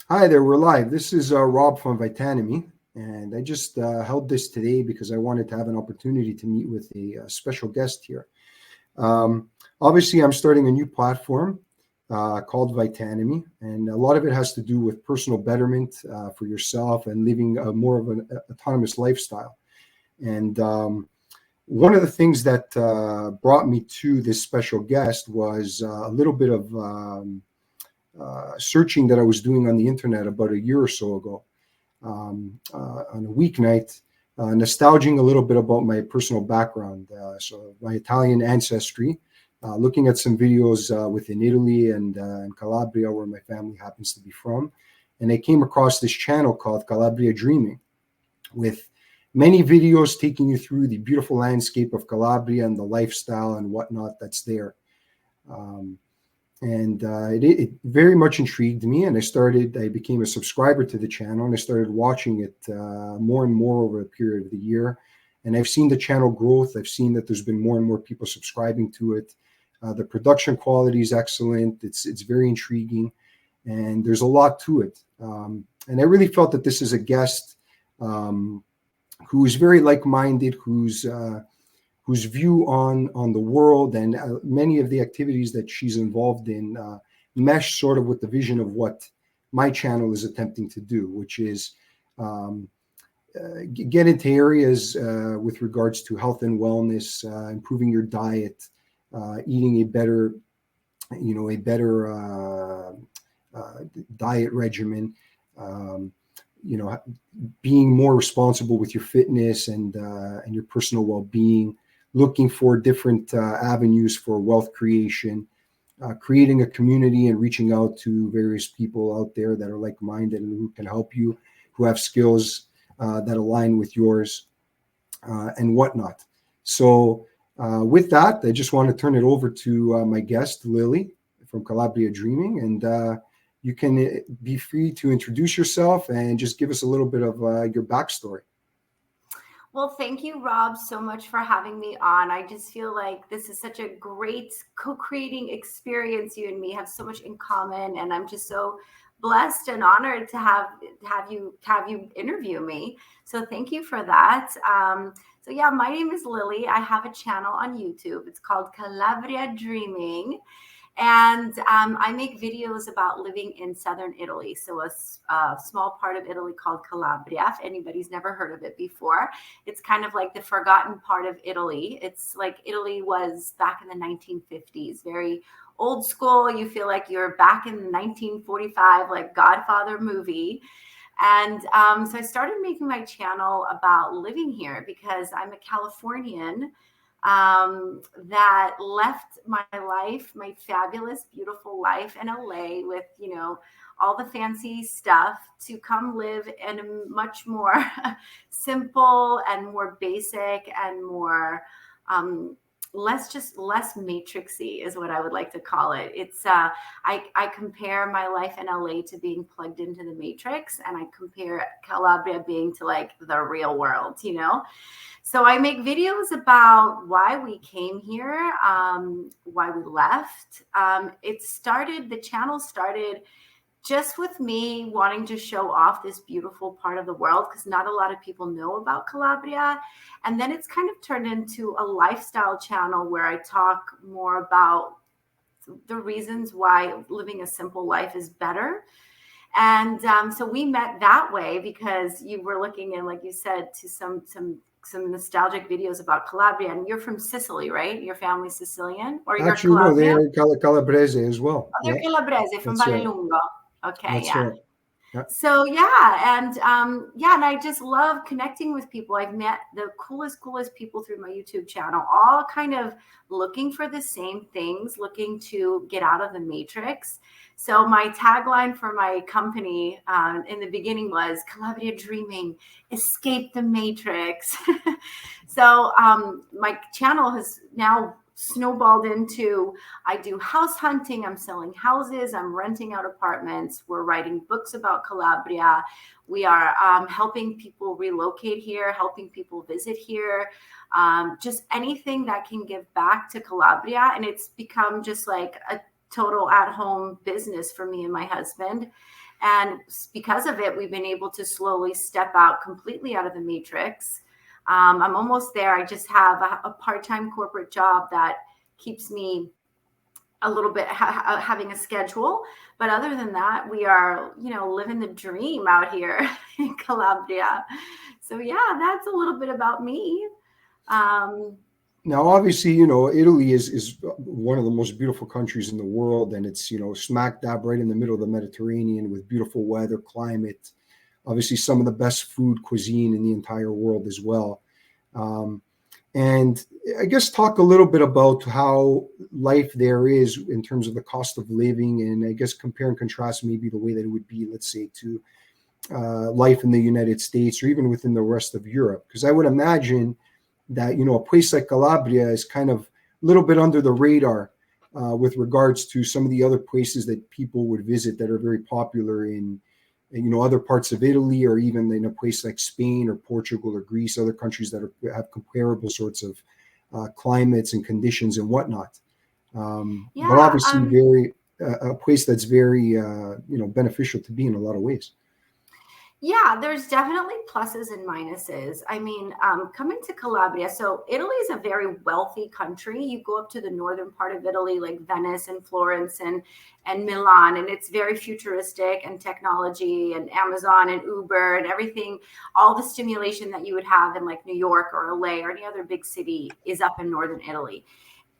Hi there, we're live. This is Rob from VITANOMY, and I just held this today because I wanted to have an opportunity to meet with a special guest here. Obviously, I'm starting a new platform called VITANOMY, and a lot of it has to do with personal betterment for yourself and living more of an autonomous lifestyle. And one of the things that brought me to this special guest was a little bit of searching that I was doing on the internet about a year or so ago on a weeknight, nostalging a little bit about my personal background. So my Italian ancestry, looking at some videos within Italy and Calabria, where my family happens to be from. And I came across this channel called Calabriadreaming with many videos taking you through the beautiful landscape of Calabria and the lifestyle and whatnot that's there. It very much intrigued me, and I became a subscriber to the channel, and I started watching it more and more over a period of the year. And I've seen the channel growth. I've seen that there's been more and more people subscribing to it. The production quality is excellent. It's very intriguing, and there's a lot to it. And I really felt that this is a guest who's very like-minded, whose view on the world and many of the activities that she's involved in mesh sort of with the vision of what my channel is attempting to do, which is get into areas with regards to health and wellness, improving your diet, eating a better diet regimen, being more responsible with your fitness and your personal well-being, looking for different avenues for wealth creation, creating a community and reaching out to various people out there that are like-minded and who can help you, who have skills that align with yours and whatnot. So with that, I just want to turn it over to my guest, Lily from Calabriadreaming, and you can be free to introduce yourself and just give us a little bit of your backstory. Well, thank you, Rob, so much for having me on. I just feel like this is such a great co-creating experience. You and me have so much in common, and I'm just so blessed and honored to have you interview me. So thank you for that. So yeah, my name is Lily. I have a channel on YouTube. It's called Calabriadreaming. And I make videos about living in southern Italy. So a small part of Italy called Calabria, if anybody's never heard of it before. It's kind of like the forgotten part of Italy. It's like Italy was back in the 1950s, very old school. You feel like you're back in 1945, like Godfather movie. And so I started making my channel about living here because I'm a Californian that left my life, my fabulous, beautiful life in LA with, all the fancy stuff to come live in a much more simple and more basic and more, less matrixy is what I would like to call it. It's I compare my life in LA to being plugged into the matrix, and I compare Calabria being to like the real world, So I make videos about why we came here, why we left. The channel started just with me wanting to show off this beautiful part of the world because not a lot of people know about Calabria. And then it's kind of turned into a lifestyle channel where I talk more about the reasons why living a simple life is better. And so we met that way because you were looking in, like you said, to some nostalgic videos about Calabria. And you're from Sicily, right? Your family's Sicilian? Or you're Actually, no, they're Calabrese as well. Oh, they're Calabrese from Vallelungo. Okay, That's yeah. right. Yeah. So and I just love connecting with people. I've met the coolest people through my YouTube channel, all kind of looking for the same things, looking to get out of the matrix. So my tagline for my company in the beginning was Calabriadreaming, escape the matrix. So my channel has now snowballed into, I do house hunting, I'm selling houses, I'm renting out apartments, we're writing books about Calabria, we are helping people relocate here, helping people visit here, just anything that can give back to Calabria. And it's become just like a total at-home business for me and my husband. And because of it, we've been able to slowly step out completely out of the matrix. I'm almost there. I just have a part-time corporate job that keeps me a little bit having a schedule. But other than that, we are, living the dream out here in Calabria. So yeah, that's a little bit about me. Now, obviously, Italy is one of the most beautiful countries in the world, and it's, smack dab right in the middle of the Mediterranean with beautiful weather, climate, obviously some of the best food cuisine in the entire world as well. And I guess talk a little bit about how life there is in terms of the cost of living, and I guess compare and contrast maybe the way that it would be, let's say, to life in the United States or even within the rest of Europe. Because I would imagine that, a place like Calabria is kind of a little bit under the radar with regards to some of the other places that people would visit that are very popular in other parts of Italy, or even in a place like Spain or Portugal or Greece, other countries that have comparable sorts of climates and conditions and whatnot. But obviously, a place that's very beneficial to be in a lot of ways. Yeah, there's definitely pluses and minuses. I mean, coming to Calabria, so Italy is a very wealthy country. You go up to the northern part of Italy, like Venice and Florence and Milan, and it's very futuristic and technology and Amazon and Uber and everything. All the stimulation that you would have in like New York or LA or any other big city is up in northern Italy.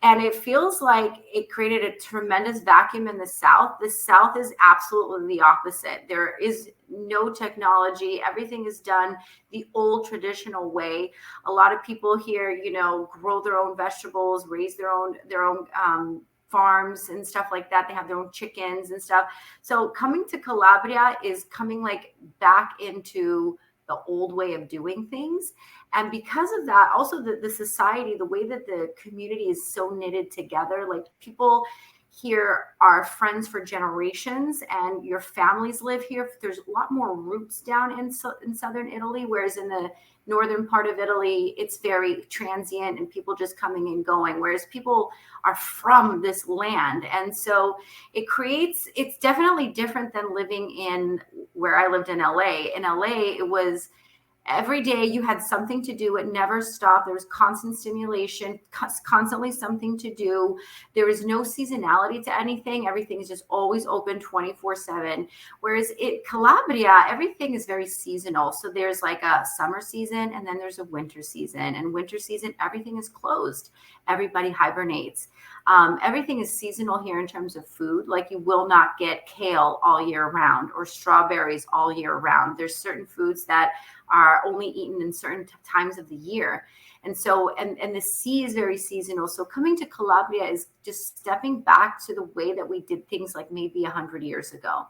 And it feels like it created a tremendous vacuum in the South. The South is absolutely the opposite. There is no technology. Everything is done the old traditional way. A lot of people here, grow their own vegetables, raise their own farms and stuff like that. They have their own chickens and stuff. So coming to Calabria is coming like back into the old way of doing things. And because of that, also the society, the way that the community is so knitted together, like people here are friends for generations and your families live here. There's a lot more roots down in southern Italy, whereas in the northern part of Italy, it's very transient and people just coming and going, whereas people are from this land. And so it's definitely different than living in where I lived in LA. In LA, it was every day you had something to do. It never stopped. There was constant stimulation, constantly something to do. There was no seasonality to anything. Everything is just always open 24/7. Whereas in Calabria, everything is very seasonal. So there's like a summer season and then there's a winter season. And winter season, everything is closed. Everybody hibernates. Everything is seasonal here in terms of food. Like you will not get kale all year round or strawberries all year round. There's certain foods that are only eaten in certain times of the year. And so, and the sea is very seasonal. So coming to Calabria is just stepping back to the way that we did things like maybe 100 years ago.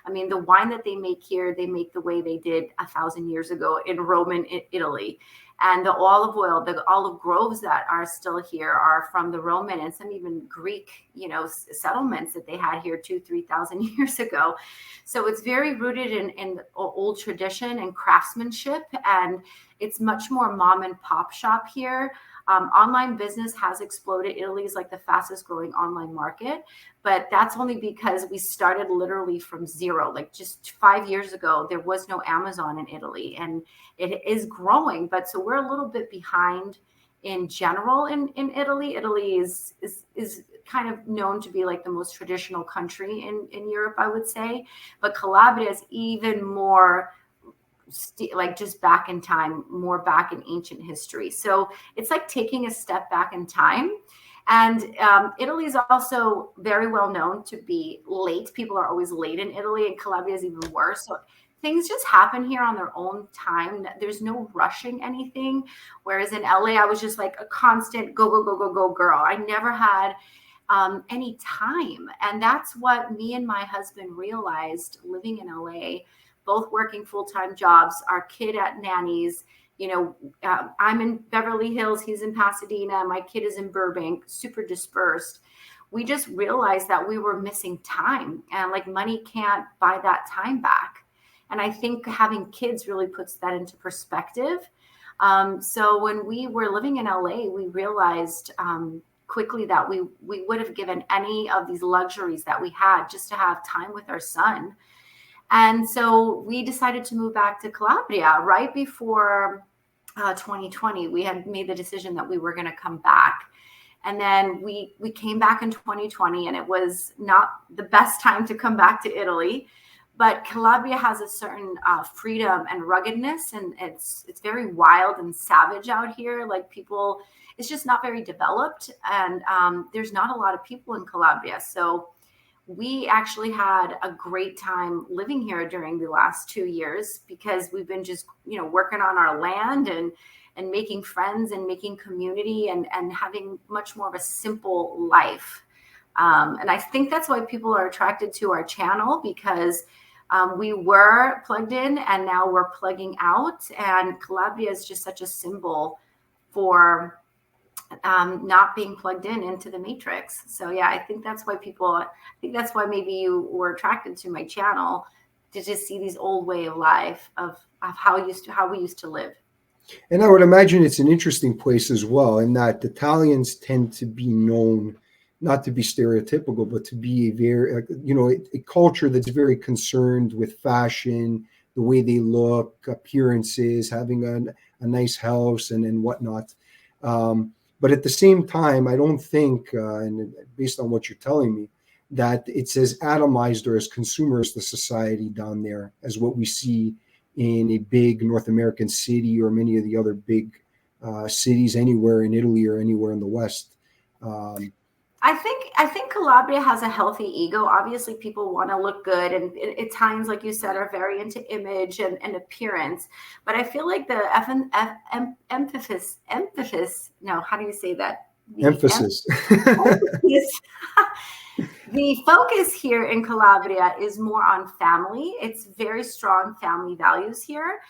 I mean, the wine that they make here, they make the way they did 1,000 years ago in Roman Italy. And the olive oil, the olive groves that are still here are from the Roman and some even Greek, settlements that they had here 2,000-3,000 years ago. So it's very rooted in old tradition and craftsmanship, and it's much more mom and pop shop here. Online business has exploded. Italy is like the fastest growing online market, but that's only because we started literally from zero. Like just 5 years ago, there was no Amazon in Italy, and it is growing, but so we're a little bit behind in general in Italy. Italy is kind of known to be like the most traditional country in Europe, I would say, but Calabria is even more like just back in time, more back in ancient history. So it's like taking a step back in time. And Italy is also very well known to be late. People are always late in Italy, and Calabria is even worse. So things just happen here on their own time. There's no rushing anything. Whereas in LA, I was just like a constant go, go, go, go, go girl. I never had any time. And that's what me and my husband realized living in LA, both working full-time jobs, our kid at nannies. I'm in Beverly Hills, he's in Pasadena, my kid is in Burbank, super dispersed. We just realized that we were missing time, and like money can't buy that time back. And I think having kids really puts that into perspective. So when we were living in LA, we realized quickly that we would have given any of these luxuries that we had just to have time with our son. And so we decided to move back to Calabria right before 2020. We had made the decision that we were going to come back. And then we came back in 2020, and it was not the best time to come back to Italy. But Calabria has a certain freedom and ruggedness, and it's very wild and savage out here. Like people, it's just not very developed, and there's not a lot of people in Calabria. So we actually had a great time living here during the last 2 years because we've been just, working on our land and making friends and making community and having much more of a simple life. And I think that's why people are attracted to our channel, because we were plugged in and now we're plugging out. And Calabria is just such a symbol for not being plugged into the matrix. So yeah, I think that's why maybe you were attracted to my channel, to just see these old way of life of how we used to live. And I would imagine it's an interesting place as well, in that Italians tend to be known, not to be stereotypical, but to be a very, a culture that's very concerned with fashion, the way they look, appearances, having a nice house and whatnot. But at the same time, I don't think, and based on what you're telling me, that it's as atomized or as consumerist a society down there as what we see in a big North American city or many of the other big cities anywhere in Italy or anywhere in the West. I think Calabria has a healthy ego. Obviously, people want to look good, and Italians, like you said, are very into image and appearance. But I feel like the emphasis. No, how do you say that? Emphasis. The focus here in Calabria is more on family. It's very strong family values here.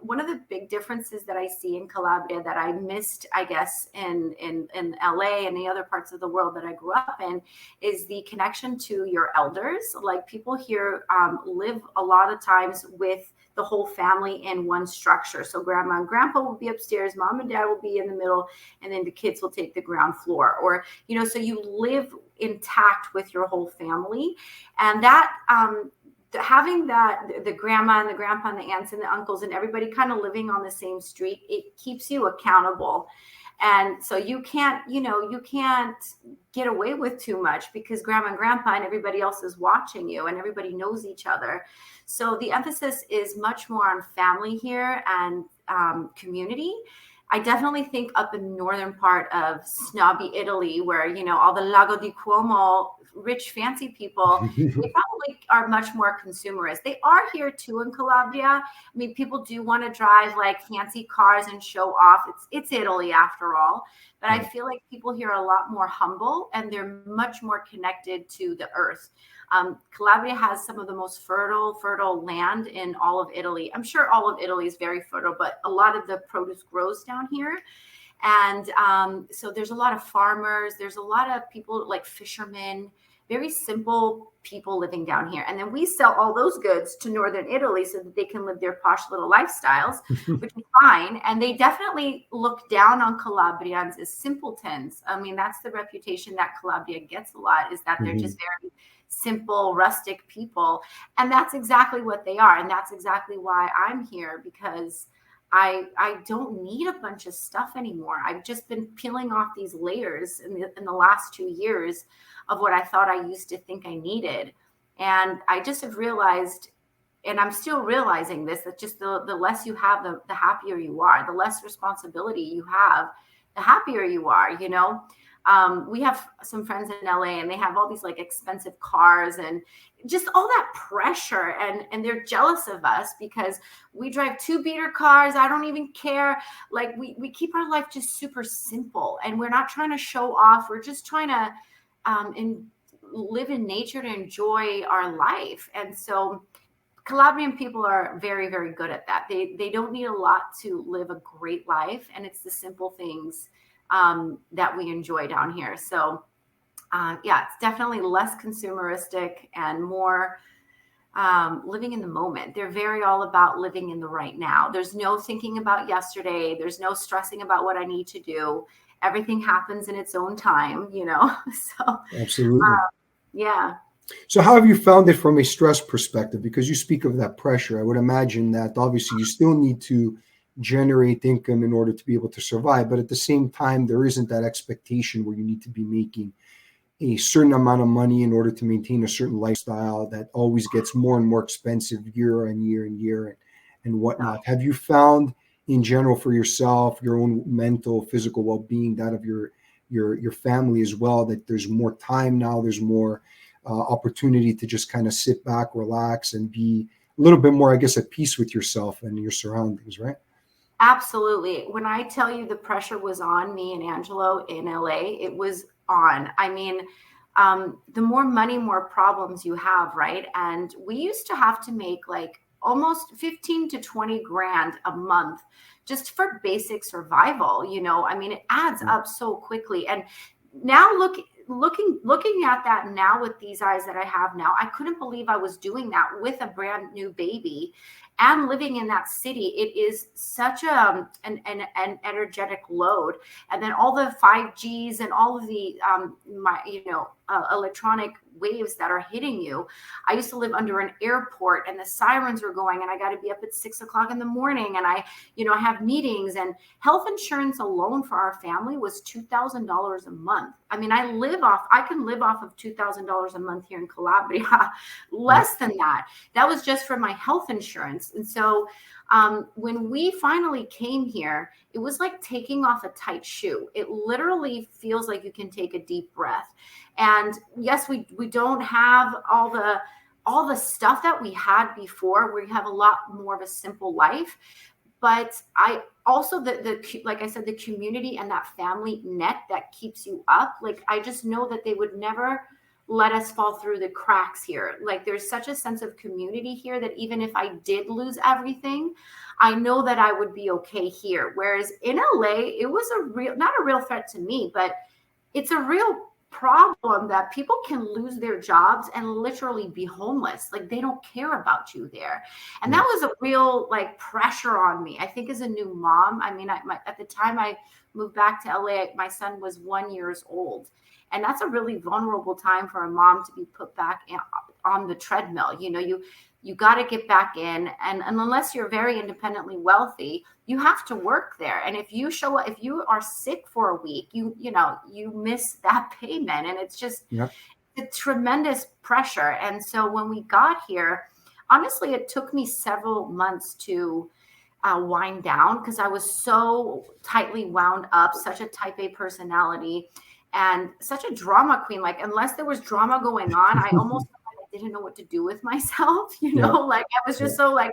One of the big differences that I see in Calabria that I missed, I guess, in LA and the other parts of the world that I grew up in, is the connection to your elders. Like people here live a lot of times with the whole family in one structure. So grandma and grandpa will be upstairs, mom and dad will be in the middle, and then the kids will take the ground floor. Or, so you live intact with your whole family. And that having that, the grandma and the grandpa and the aunts and the uncles and everybody kind of living on the same street, it keeps you accountable. And so you can't get away with too much, because grandma and grandpa and everybody else is watching you and everybody knows each other. So the emphasis is much more on family here and community. I definitely think up in the northern part of snobby Italy, where, all the Lago di Como, rich, fancy people, they probably are much more consumerist. They are here too in Calabria. I mean, people do want to drive like fancy cars and show off. It's Italy after all. But I feel like people here are a lot more humble, and they're much more connected to the earth. Calabria has some of the most fertile land in all of Italy. I'm sure all of Italy is very fertile, but a lot of the produce grows down here. And so there's a lot of farmers. There's a lot of people like fishermen, very simple people living down here. And then we sell all those goods to northern Italy so that they can live their posh little lifestyles, which is fine. And they definitely look down on Calabrians as simpletons. I mean, that's the reputation that Calabria gets a lot, is that they're just very simple, rustic people. And that's exactly what they are. And that's exactly why I'm here, because I don't need a bunch of stuff anymore. I've just been peeling off these layers in the last 2 years of what I thought I used to think I needed. And I just have realized, and I'm still realizing this, that just the less you have, the happier you are. The less responsibility you have, the happier you are, We have some friends in LA, and they have all these like expensive cars and just all that pressure, and they're jealous of us because we drive 2-beater cars. I don't even care. Like we keep our life just super simple, and we're not trying to show off. We're just trying to live in nature to enjoy our life. And so Calabrian people are very, very good at that. They don't need a lot to live a great life, and it's the simple things that we enjoy down here. So it's definitely less consumeristic and more living in the moment. They're very all about living in the right now. There's no thinking about yesterday. There's no stressing about what I need to do. Everything happens in its own time, So absolutely. Yeah. So how have you found it from a stress perspective? Because you speak of that pressure. I would imagine that obviously you still need to generate income in order to be able to survive, but at the same time, there isn't that expectation where you need to be making a certain amount of money in order to maintain a certain lifestyle that always gets more and more expensive year on year and year and whatnot. Have you found in general for yourself, your own mental, physical well-being, that of your family as well, that there's more time now, there's more opportunity to just kind of sit back, relax, and be a little bit more, I guess, at peace with yourself and your surroundings, right? Absolutely. When I tell you the pressure was on me and Angelo in LA, it was on. I mean, the more money, more problems you have, right? And we used to have to make like almost 15 to 20 grand a month just for basic survival. I mean, it adds up so quickly. And now looking at that now with these eyes that I have now, I couldn't believe I was doing that with a brand new baby and living in that city. It is such an energetic load. And then all the 5Gs and all of the electronic waves that are hitting you. I used to live under an airport and the sirens were going and I got to be up at 6 o'clock in the morning and I have meetings, and health insurance alone for our family was $2,000 a month. I mean, I can live off of $2,000 a month here in Calabria, less than that. That was just for my health insurance. And so when we finally came here, it was like taking off a tight shoe. It literally feels like you can take a deep breath. And yes, we don't have all the stuff that we had before. We have a lot more of a simple life. But I also, like I said, the community and that family net that keeps you up. Like, I just know that they would never let us fall through the cracks here. Like, there's such a sense of community here that even if I did lose everything, I know that I would be okay here. Whereas in LA, it was not a real threat to me, but it's a real problem that people can lose their jobs and literally be homeless. Like, they don't care about you there. And that was a real like pressure on me. I think as a new mom, I mean, at the time I moved back to LA, my son was 1 year old. And that's a really vulnerable time for a mom to be put back on the treadmill. You got to get back in. And unless you're very independently wealthy, you have to work there. And if you are sick for a week, you miss that payment. And it's just a tremendous pressure. And so when we got here, honestly, it took me several months to wind down because I was so tightly wound up, such a type A personality and such a drama queen. Like, unless there was drama going on, I almost didn't know what to do with myself, like I was just so like,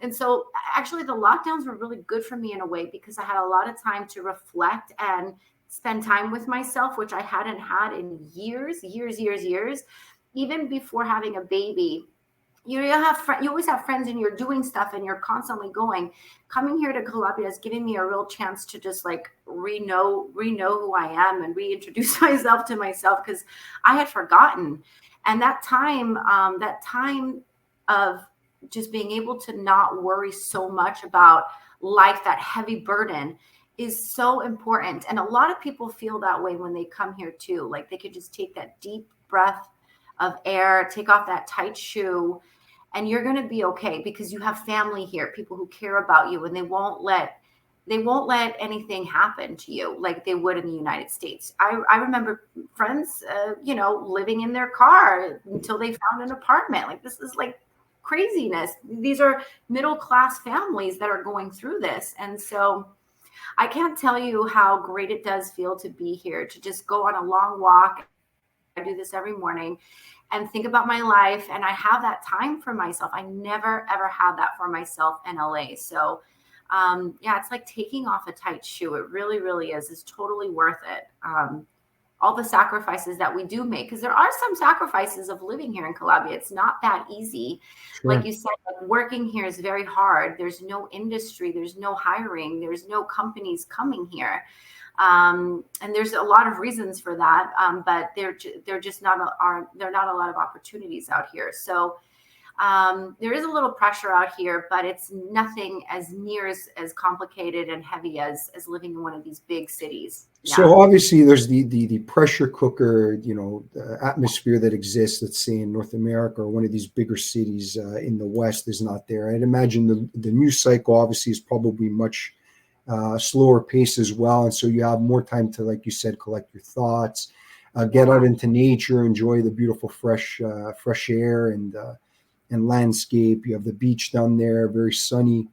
and so actually the lockdowns were really good for me in a way because I had a lot of time to reflect and spend time with myself, which I hadn't had in years, even before having a baby. You always have friends and you're doing stuff and you're constantly going. Coming here to Calabria has given me a real chance to just like re-know who I am and reintroduce myself to myself because I had forgotten. And that time of just being able to not worry so much about life, that heavy burden, is so important. And a lot of people feel that way when they come here too. Like, they could just take that deep breath of air, take off that tight shoe, and you're going to be okay because you have family here, people who care about you, and they won't let anything happen to you like they would in the United States. I remember friends, living in their car until they found an apartment. Like, this is like craziness. These are middle-class families that are going through this. And so I can't tell you how great it does feel to be here, to just go on a long walk. I do this every morning and think about my life. And I have that time for myself. I never, ever had that for myself in LA. So it's like taking off a tight shoe. It really, really is. It's totally worth it. All the sacrifices that we do make, because there are some sacrifices of living here in Calabria. It's not that easy. Sure. Like you said, like, working here is very hard. There's no industry. There's no hiring. There's no companies coming here. And there's a lot of reasons for that. But they're just not a lot of opportunities out here. So There is a little pressure out here, but it's nothing as near as complicated and heavy as living in one of these big cities. So obviously there's the pressure cooker, the atmosphere that exists, let's say in North America or one of these bigger cities in the West is not there. I'd imagine the news cycle obviously is probably much slower pace as well. And so you have more time to, like you said, collect your thoughts, get out into nature, enjoy the beautiful fresh air and landscape. You have the beach down there, very sunny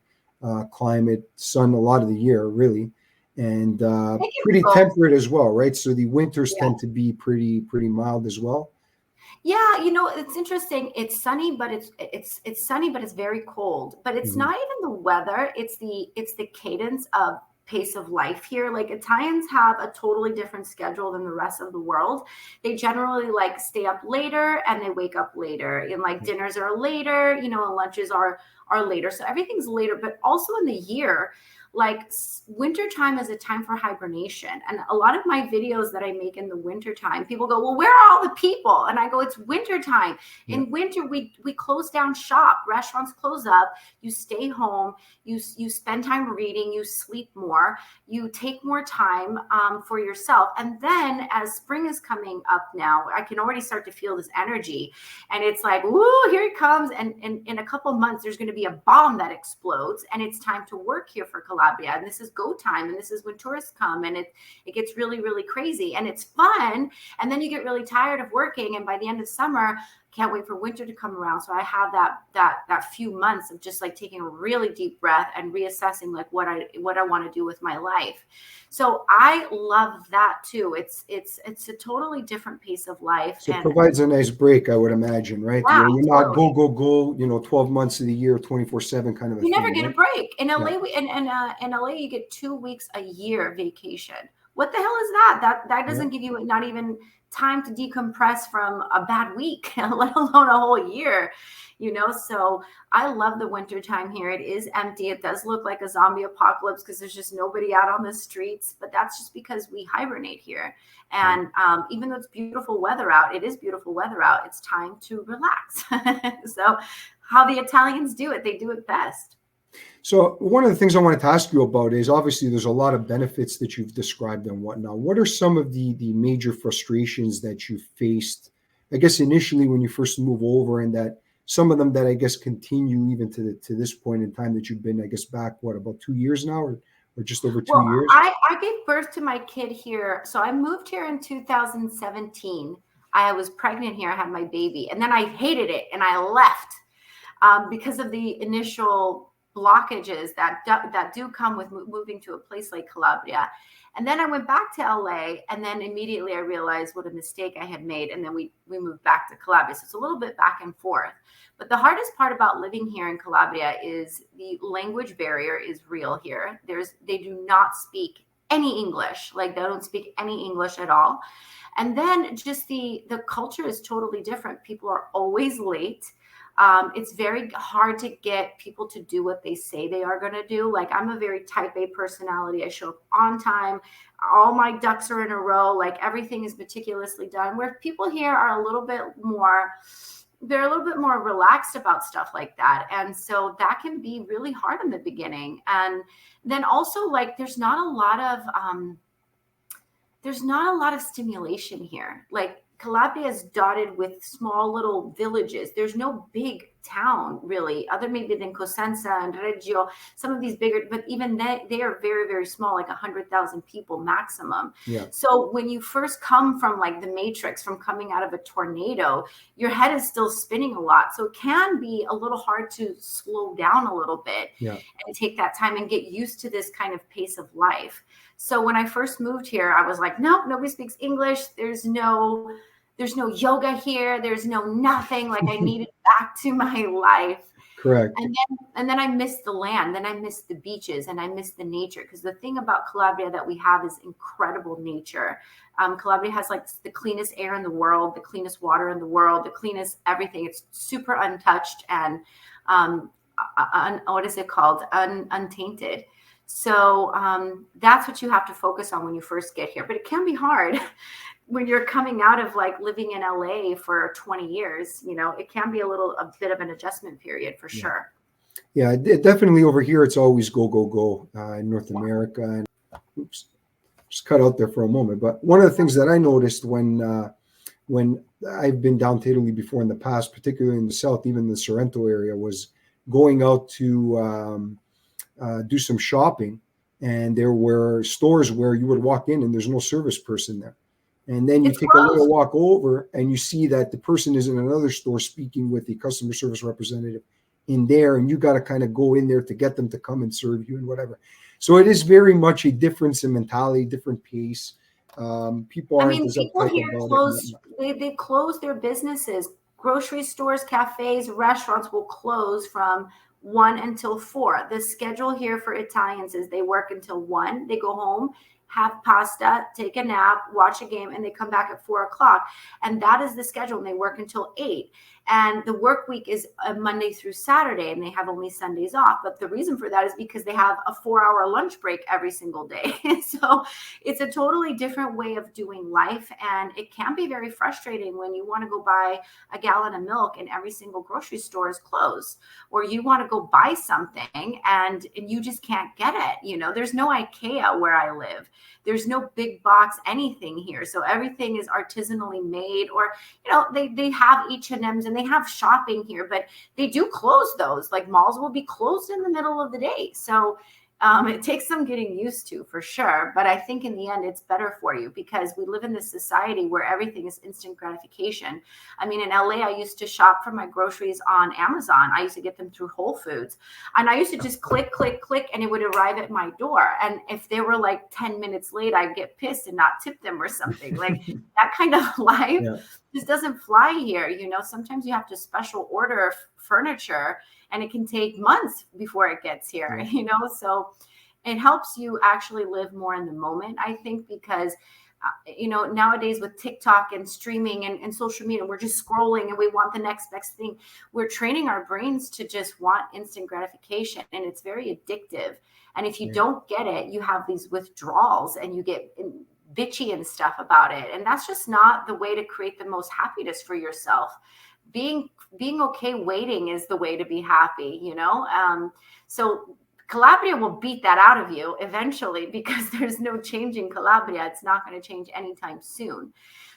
climate, sun a lot of the year, really. And pretty temperate as well, right? So the winters tend to be pretty mild as well. Yeah, it's interesting. It's sunny, but it's sunny, but it's very cold. But it's not even the weather. It's the cadence of pace of life here. Like Italians have a totally different schedule than the rest of the world. They generally like stay up later and they wake up later. And like dinners are later, and lunches are later. So everything's later, but also in the year, like winter time is a time for hibernation. And a lot of my videos that I make in the winter time, people go, well, where are all the people? And I go, it's winter time. In winter, we close down shop, restaurants close up, you stay home, you spend time reading, you sleep more, you take more time for yourself. And then as spring is coming up now, I can already start to feel this energy. And it's like, woo, here it comes. And in a couple of months, there's going to be a bomb that explodes. And it's time to work here for Calabria. And this is go time. And this is when tourists come. And it gets really, really crazy. And it's fun. And then you get really tired of working. And by the end of summer, can't wait for winter to come around. So I have that few months of just like taking a really deep breath and reassessing like what I want to do with my life. So I love that too. It's a totally different pace of life. So it provides a nice break, I would imagine, right? Yeah, you're not go, 12 months of the year, 24/7 kind of a thing. You never get right? a break. In LA, in LA, you get 2 weeks a year vacation. What the hell is that? That doesn't give you not even time to decompress from a bad week, let alone a whole year, So I love the winter time here. It is empty. It does look like a zombie apocalypse because there's just nobody out on the streets, but that's just because we hibernate here. And even though it's beautiful weather out, it is beautiful weather out. It's time to relax. So how the Italians do it, they do it best. So one of the things I wanted to ask you about is obviously there's a lot of benefits that you've described and whatnot. What are some of the major frustrations that you faced, I guess, initially when you first move over, and that some of them that I guess continue even to this point in time that you've been, I guess, back, about 2 years now or just over 2 years? I gave birth to my kid here. So I moved here in 2017. I was pregnant here. I had my baby. And then I hated it and I left because of the initial blockages that do come with moving to a place like Calabria. And then I went back to LA, and then immediately I realized what a mistake I had made. And then we moved back to Calabria. So it's a little bit back and forth. But the hardest part about living here in Calabria is the language barrier is real here. They do not speak any English. Like they don't speak any English at all. And then just the culture is totally different. People are always late. It's very hard to get people to do what they say they are going to do. Like I'm a very type A personality. I show up on time. All my ducks are in a row. Like everything is meticulously done. Where people here are a little bit more relaxed about stuff like that. And so that can be really hard in the beginning. And then also like there's not a lot of stimulation here. Like Calabria is dotted with small little villages. There's no big town really, other maybe than Cosenza and Reggio, some of these bigger, but even they are very, very small, like 100,000 people maximum. Yeah. So when you first come from like the Matrix, from coming out of a tornado, your head is still spinning a lot. So it can be a little hard to slow down a little bit and take that time and get used to this kind of pace of life. So when I first moved here, I was like, nope, nobody speaks English. There's no yoga here. There's no nothing. Like I needed back to my life. Correct. And then I missed the land. Then I missed the beaches and I missed the nature. Because the thing about Calabria that we have is incredible nature. Calabria has like the cleanest air in the world, the cleanest water in the world, the cleanest everything. It's super untouched and what is it called? Untainted. So that's what you have to focus on when you first get here. But it can be hard. when you're coming out of like living in LA for 20 years, it can be a bit of an adjustment period for Yeah. sure. Yeah, definitely over here, it's always go, go, go in North America. And oops, just cut out there for a moment. But one of the things that I noticed when I've been down to Italy before in the past, particularly in the south, even the Sorrento area, was going out to do some shopping. And there were stores where you would walk in and there's no service person there. And then you It's take a little closed. walk over and you see that the person is in another store speaking with the customer service representative in there. And you got to kind of go in there to get them to come and serve you and whatever. So it is very much a difference in mentality, different pace. People I aren't mean, as people uptight here about it. they close their businesses. Grocery stores, cafes, restaurants will close from 1 until 4. The schedule here for Italians is they work until 1, they go home, have pasta, take a nap, watch a game, and they come back at 4 o'clock. And that is the schedule. And they work until 8. And the work week is a Monday through Saturday, and they have only Sundays off. But the reason for that is because they have a 4-hour lunch break every single day. So it's a totally different way of doing life. And it can be very frustrating when you want to go buy a gallon of milk and every single grocery store is closed, or you want to go buy something and you just can't get it. There's no IKEA where I live. There's no big box anything here. So everything is artisanally made, or, they have H&Ms and they have shopping here, but they do close those. Like malls will be closed in the middle of the day. So it takes some getting used to for sure. But I think in the end, it's better for you because we live in this society where everything is instant gratification. I mean, in LA, I used to shop for my groceries on Amazon. I used to get them through Whole Foods. And I used to just click, click, click, and it would arrive at my door. And if they were like 10 minutes late, I'd get pissed and not tip them or something. Like that kind of life Yeah. just doesn't fly here. Sometimes you have to special order furniture and it can take months before it gets here, so it helps you actually live more in the moment, I think, because nowadays with TikTok and streaming and social media, we're just scrolling and we want the next best thing. We're training our brains to just want instant gratification, and it's very addictive. And if you don't get it, you have these withdrawals and you get bitchy and stuff about it. And that's just not the way to create the most happiness for yourself. Being okay waiting is the way to be happy, so Calabria will beat that out of you eventually because there's no change in Calabria. It's not going to change anytime soon.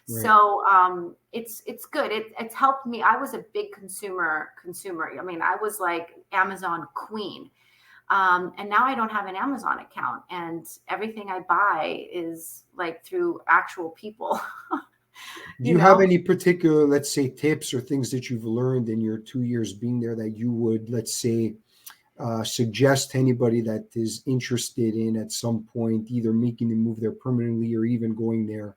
Right. So it's good. It's helped me. I was a big consumer. I mean, I was like Amazon queen. And now I don't have an Amazon account, and everything I buy is like through actual people. Do you have any particular, let's say, tips or things that you've learned in your 2 years being there that you would, let's say, suggest to anybody that is interested in at some point either making the move there permanently or even going there,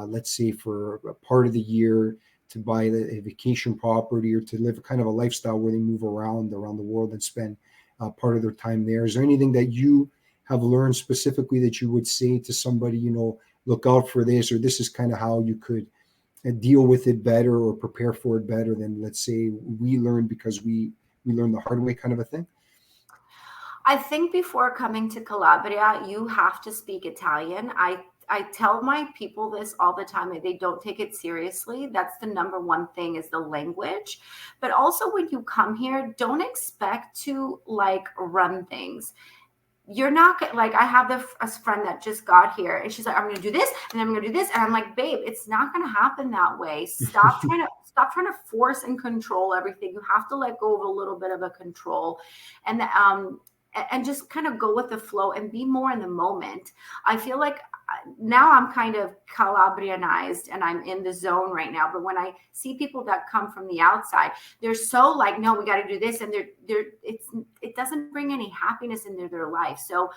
let's say, for a part of the year to buy a vacation property or to live kind of a lifestyle where they move around the world and spend part of their time there? Is there anything that you have learned specifically that you would say to somebody, look out for this, or this is kind of how you could deal with it better or prepare for it better than, let's say, we learned because we learned the hard way, kind of a thing? I think before coming to Calabria, you have to speak Italian. I tell my people this all the time, that they don't take it seriously. That's the number one thing, is the language. But also when you come here, don't expect to like run things. You're not like, I have a friend that just got here and she's like, I'm going to do this and I'm going to do this. And I'm like, babe, it's not going to happen that way. Stop trying to force and control everything. You have to let go of a little bit of a control and just kind of go with the flow and be more in the moment. I feel like now I'm kind of Calabrianized and I'm in the zone right now. But when I see people that come from the outside, they're so like, no, we got to do this. And it doesn't bring any happiness into their life. So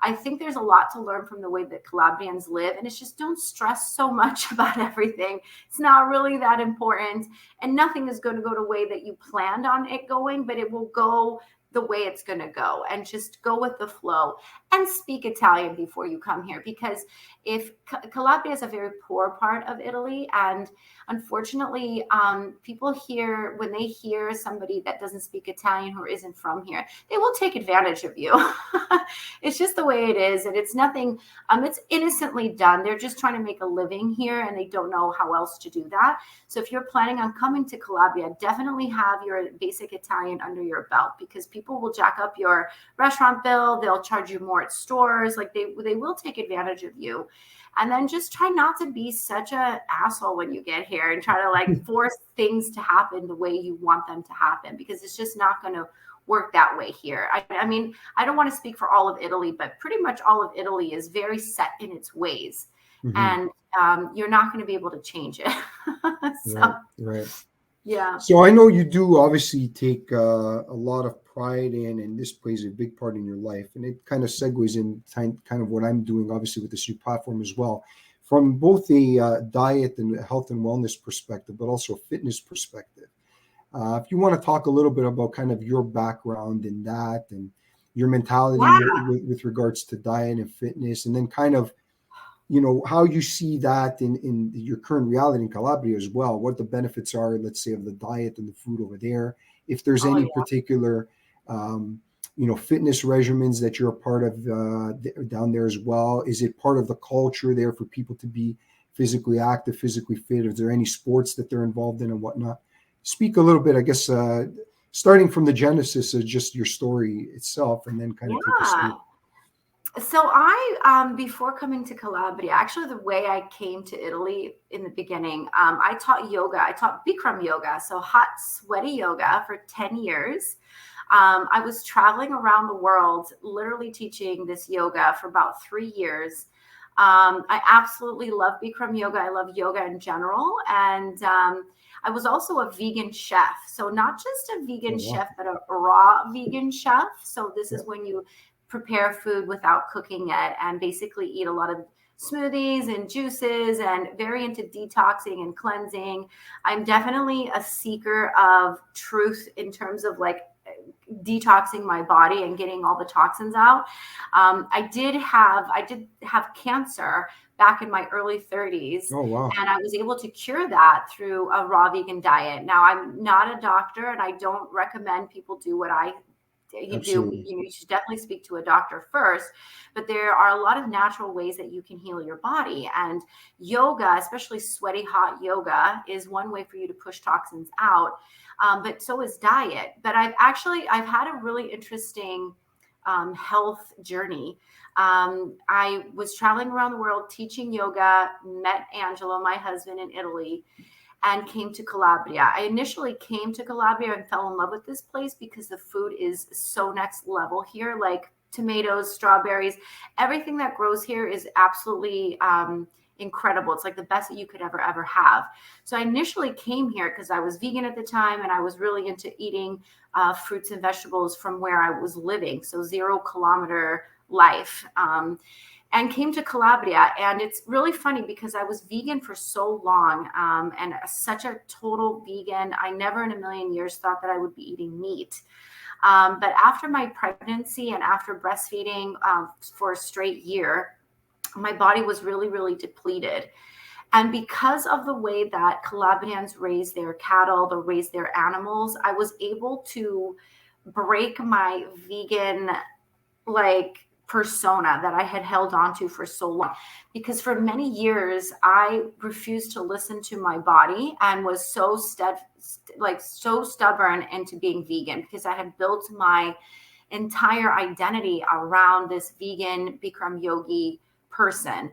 I think there's a lot to learn from the way that Calabrians live. And it's just, don't stress so much about everything. It's not really that important. And nothing is going to go the way that you planned on it going, but it will go the way it's going to go and just go with the flow and speak Italian before you come here. Because if Calabria is a very poor part of Italy, and unfortunately, people here, when they hear somebody that doesn't speak Italian who isn't from here, they will take advantage of you. It's just the way it is. And it's nothing, it's innocently done. They're just trying to make a living here and they don't know how else to do that. So if you're planning on coming to Calabria, definitely have your basic Italian under your belt, because people will jack up your restaurant bill. They'll charge you more at stores. Like they will take advantage of you. And then just try not to be such an asshole when you get here and try to like force things to happen the way you want them to happen, because it's just not going to work that way here. I mean, I don't want to speak for all of Italy, but pretty much all of Italy is very set in its ways. And you're not going to be able to change it. So, right. Yeah. So I know you do obviously take a lot of pride in, and this plays a big part in your life. And it kind of segues in kind of what I'm doing, obviously, with this new platform as well, from both the diet and health and wellness perspective, but also fitness perspective. If you want to talk a little bit about kind of your background in that and your mentality with regards to diet and fitness, and then kind of, you know, how you see that in your current reality in Calabria as well, what the benefits are, let's say, of the diet and the food over there. If there's any particular, you know, fitness regimens that you're a part of down there as well. Is it part of the culture there for people to be physically active, physically fit? Is there any sports that they're involved in and whatnot? Speak a little bit, I guess, starting from the genesis of just your story itself, and then kind of take us through. So I, before coming to Calabria, actually the way I came to Italy in the beginning, I taught yoga. I taught Bikram yoga, so hot, sweaty yoga for 10 years. I was traveling around the world, literally teaching this yoga for about 3 years. I absolutely love Bikram yoga. I love yoga in general. And I was also a vegan chef. So not just a vegan chef, but a raw vegan chef. So this is when you prepare food without cooking it and basically eat a lot of smoothies and juices, and very into detoxing and cleansing. I'm definitely a seeker of truth in terms of like detoxing my body and getting all the toxins out. I did have cancer back in my early 30s. Oh, wow. And I was able to cure that through a raw vegan diet. Now, I'm not a doctor and I don't recommend people do what you do. You should definitely speak to a doctor first, but there are a lot of natural ways that you can heal your body, and yoga, especially sweaty hot yoga, is one way for you to push toxins out. But so is diet. But I've had a really interesting health journey. I was traveling around the world teaching yoga, met Angelo, my husband, in Italy, and came to Calabria. I initially came to Calabria and fell in love with this place because the food is so next level here, like tomatoes, strawberries, everything that grows here is absolutely incredible. It's like the best that you could ever have. So I initially came here because I was vegan at the time and I was really into eating fruits and vegetables from where I was living. So 0 kilometer life. And came to Calabria. And it's really funny because I was vegan for so long and such a total vegan. I never in a million years thought that I would be eating meat. But after my pregnancy and after breastfeeding for a straight year, my body was really, really depleted. And because of the way that Calabrians raise their cattle, they raise their animals, I was able to break my vegan, persona that I had held on to for so long, because for many years I refused to listen to my body and was so stubborn into being vegan, because I had built my entire identity around this vegan Bikram yogi person.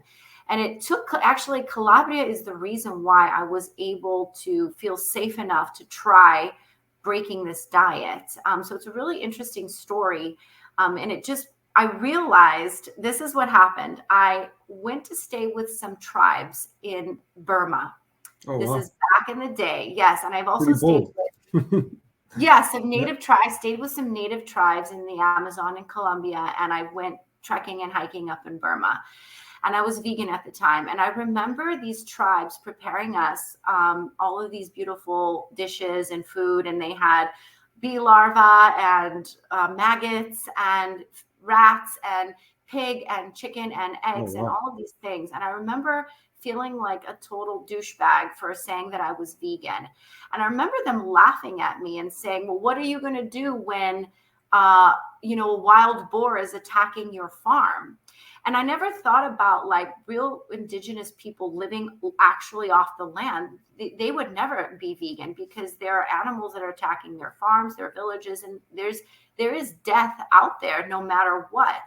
And it took, actually, Calabria is the reason why I was able to feel safe enough to try breaking this diet. So it's a really interesting story. And I realized this is what happened. I went to stay with some tribes in Burma. Oh, this is back in the day. Yes. And I've also stayed with, some native tribes. I stayed with some native tribes in the Amazon and Colombia. And I went trekking and hiking up in Burma. And I was vegan at the time. And I remember these tribes preparing us all of these beautiful dishes and food. And they had bee larvae and maggots and rats and pig and chicken and Oh, eggs and wow. all of these things. And I remember feeling like a total douchebag for saying that I was vegan. And I remember them laughing at me and saying, well, what are you going to do when, a wild boar is attacking your farm? And I never thought about like real indigenous people living actually off the land. They would never be vegan because there are animals that are attacking their farms, their villages, and there is death out there no matter what.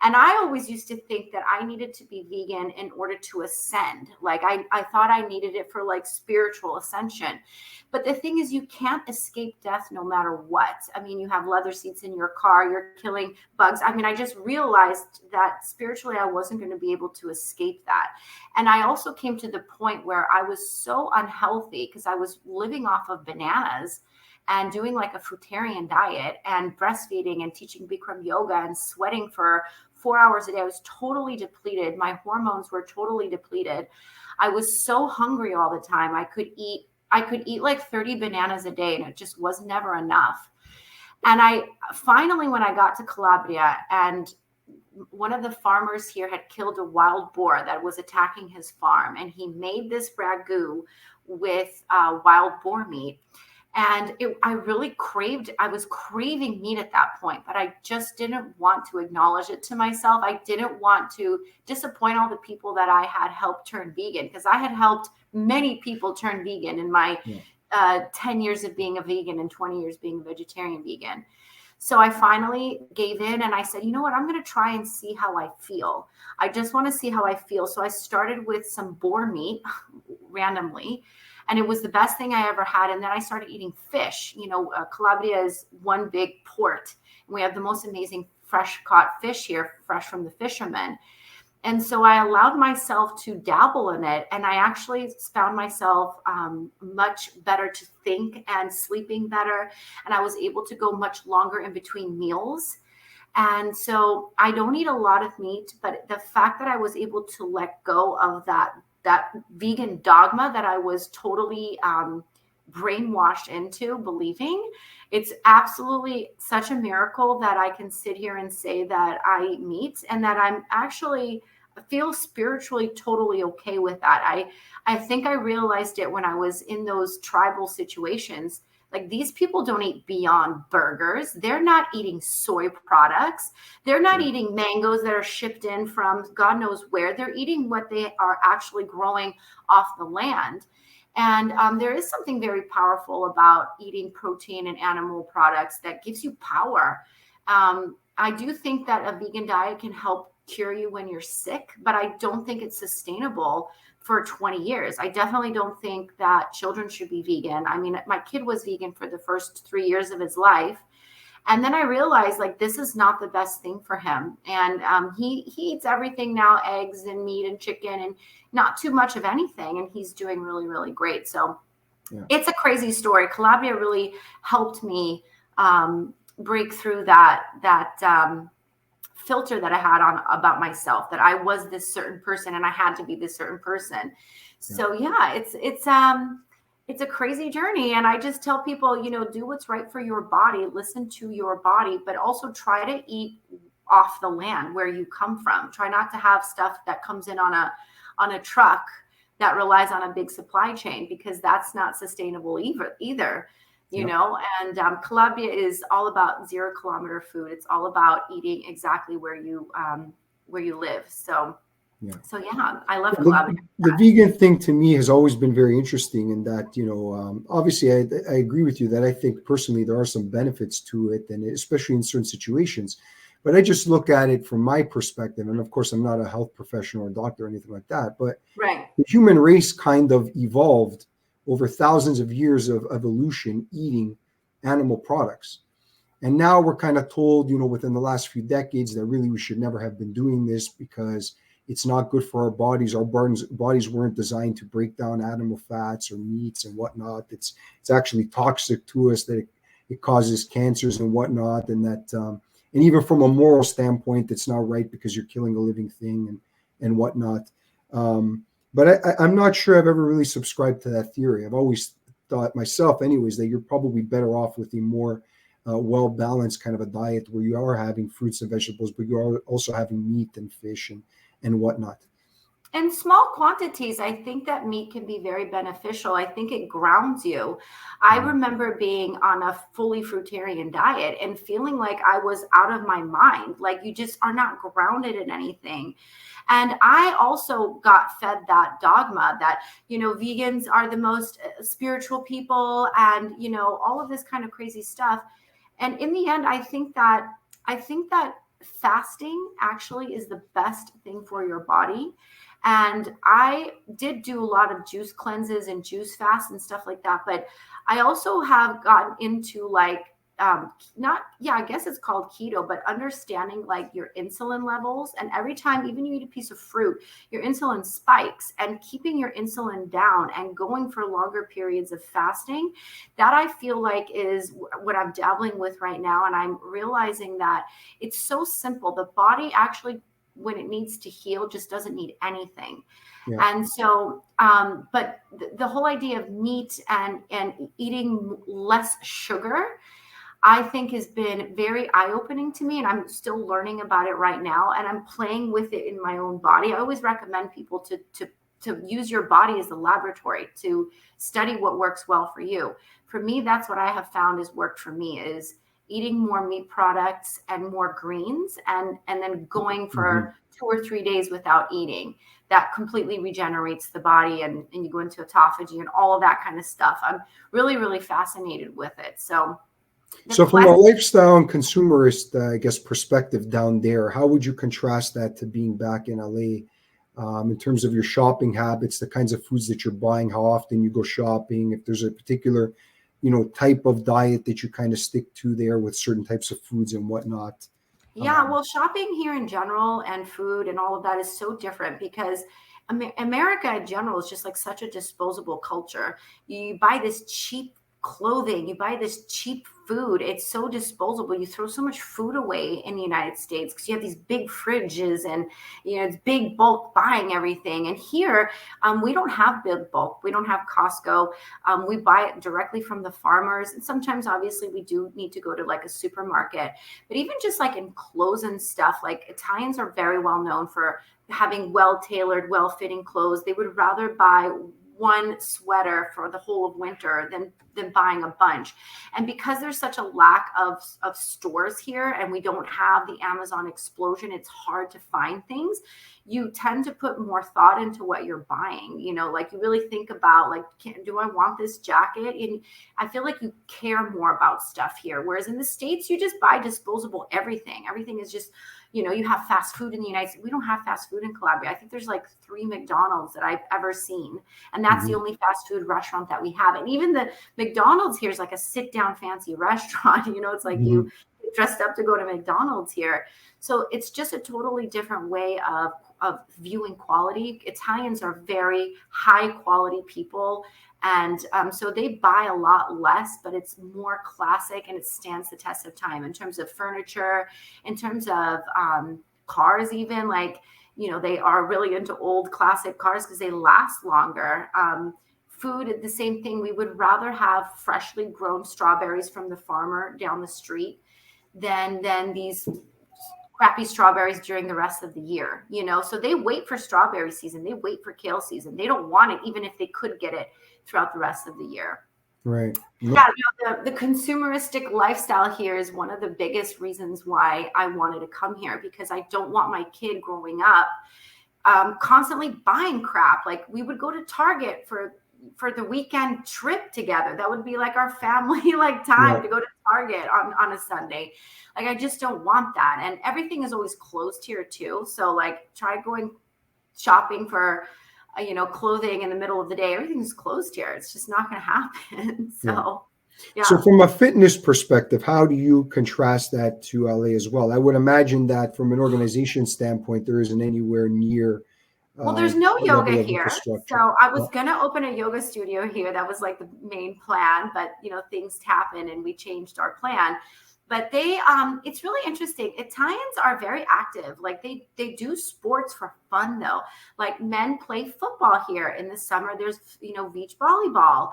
And I always used to think that I needed to be vegan in order to ascend. Like I thought I needed it for like spiritual ascension. But the thing is, you can't escape death no matter what. I mean, you have leather seats in your car, you're killing bugs. I mean, I just realized that spiritually I wasn't going to be able to escape that. And I also came to the point where I was so unhealthy because I was living off of bananas and doing like a fruitarian diet and breastfeeding and teaching Bikram yoga and sweating for 4 hours a day. I was totally depleted. My hormones were totally depleted. I was so hungry all the time. I could eat like 30 bananas a day and it just was never enough. And I finally, when I got to Calabria, and one of the farmers here had killed a wild boar that was attacking his farm, and he made this ragu with wild boar meat. And I was craving meat at that point, but I just didn't want to acknowledge it to myself. I didn't want to disappoint all the people that I had helped turn vegan, because I had helped many people turn vegan in my 10 years of being a vegan and 20 years being a vegetarian vegan. So I finally gave in and I said, you know what, I'm going to try and see how I feel. I just want to see how I feel. So I started with some boar meat randomly, and it was the best thing I ever had. And then I started eating fish. Calabria is one big port, and we have the most amazing fresh caught fish here, fresh from the fishermen. And so I allowed myself to dabble in it. And I actually found myself much better to think and sleeping better. And I was able to go much longer in between meals. And so I don't eat a lot of meat, but the fact that I was able to let go of that vegan dogma that I was totally brainwashed into believing, it's absolutely such a miracle that I can sit here and say that I eat meat and that I'm actually feel spiritually totally okay with that. I think I realized it when I was in those tribal situations. Like, these people don't eat Beyond Burgers. They're not eating soy products. They're not eating mangoes that are shipped in from God knows where. They're eating what they are actually growing off the land. And there is something very powerful about eating protein and animal products that gives you power. I do think that a vegan diet can help cure you when you're sick, but I don't think it's sustainable for 20 years. I definitely don't think that children should be vegan. I mean, my kid was vegan for the first 3 years of his life. And then I realized, like, this is not the best thing for him. And he eats everything now, eggs and meat and chicken, and not too much of anything. And he's doing really, really great. So it's a crazy story. Calabria really helped me break through that filter that I had on about myself, that I was this certain person and I had to be this certain person. So it's a crazy journey. And I just tell people, do what's right for your body, listen to your body, but also try to eat off the land where you come from. Try not to have stuff that comes in on a truck that relies on a big supply chain, because that's not sustainable either. And Calabria is all about 0 kilometer food. It's all about eating exactly where you live. So I love Calabria. The vegan thing to me has always been very interesting in that, obviously I agree with you that I think personally there are some benefits to it, and especially in certain situations. But I just look at it from my perspective. And of course, I'm not a health professional or doctor or anything like that. But the human race kind of evolved over thousands of years of evolution eating animal products. And now we're kind of told, within the last few decades, that really we should never have been doing this because it's not good for our bodies. Our bodies weren't designed to break down animal fats or meats and whatnot. It's actually toxic to us, that it causes cancers and whatnot. And that, and even from a moral standpoint, it's not right because you're killing a living thing and whatnot. But I'm not sure I've ever really subscribed to that theory. I've always thought myself anyways, that you're probably better off with a more well-balanced kind of a diet where you are having fruits and vegetables, but you are also having meat and fish and whatnot. In small quantities, I think that meat can be very beneficial. I think it grounds you. I remember being on a fully fruitarian diet and feeling like I was out of my mind. Like you just are not grounded in anything. And I also got fed that dogma that, vegans are the most spiritual people and, all of this kind of crazy stuff. And in the end, I think that fasting actually is the best thing for your body. And I did do a lot of juice cleanses and juice fasts and stuff like that. But I also have gotten into I guess it's called keto, but understanding like your insulin levels. And every time, even you eat a piece of fruit, your insulin spikes, and keeping your insulin down and going for longer periods of fasting, that I feel like is what I'm dabbling with right now. And I'm realizing that it's so simple. The body actually, when it needs to heal, just doesn't need anything. Yeah. And so, but the whole idea of meat and eating less sugar, I think has been very eye-opening to me, and I'm still learning about it right now, and I'm playing with it in my own body. I always recommend people to use your body as a laboratory to study what works well for you. For me, that's what I have found has worked for me, is eating more meat products and more greens, and then going for 2 or 3 days without eating. That completely regenerates the body, and you go into autophagy and all of that kind of stuff. I'm really, really fascinated with it. So from a lifestyle and consumerist, I guess, perspective down there, how would you contrast that to being back in LA in terms of your shopping habits, the kinds of foods that you're buying, how often you go shopping, if there's a particular type of diet that you kind of stick to there with certain types of foods and whatnot? Yeah, well, shopping here in general and food and all of that is so different because America in general is just like such a disposable culture. You buy this cheap clothing, you buy this cheap food. It's so disposable. You throw so much food away in the United States because you have these big fridges and it's big bulk buying everything. And here we don't have big bulk. We don't have Costco. We buy it directly from the farmers. And sometimes obviously we do need to go to like a supermarket, but even just like in clothes and stuff, like Italians are very well known for having well-tailored, well-fitting clothes. They would rather buy one sweater for the whole of winter than buying a bunch. And because there's such a lack of stores here and we don't have the Amazon explosion, it's hard to find things. You tend to put more thought into what you're buying. Like you really think about like, do I want this jacket? And I feel like you care more about stuff here. Whereas in the States, you just buy disposable everything. Everything is just, you have fast food in the United States. We don't have fast food in Calabria. I think there's like 3 McDonald's that I've ever seen. And that's the only fast food restaurant that we have. And even the McDonald's here is like a sit down fancy restaurant. It's like you get dressed up to go to McDonald's here. So it's just a totally different way of viewing quality. Italians are very high quality people. And so they buy a lot less, but it's more classic and it stands the test of time in terms of furniture, in terms of cars, even like, they are really into old classic cars because they last longer. Food, the same thing. We would rather have freshly grown strawberries from the farmer down the street than these crappy strawberries during the rest of the year, so they wait for strawberry season. They wait for kale season. They don't want it, even if they could get it throughout the rest of the year. Right. Yeah, the consumeristic lifestyle here is one of the biggest reasons why I wanted to come here, because I don't want my kid growing up constantly buying crap. Like we would go to Target for the weekend trip together. That would be like our family time to go to Target on a Sunday. Like I just don't want that. And everything is always closed here too. So like try going shopping for clothing in the middle of the day. Everything's closed here. It's just not going to happen. So yeah. So from a fitness perspective, how do you contrast that to LA as well? I would imagine that from an organization standpoint, there isn't anywhere near Well, there's no yoga level of here. infrastructure. So I Yeah. was going to open a yoga studio here. That was like the main plan, but things happen and we changed our plan. But it's really interesting. Italians are very active. Like they do sports for fun though. Like men play football here in the summer. There's, beach volleyball.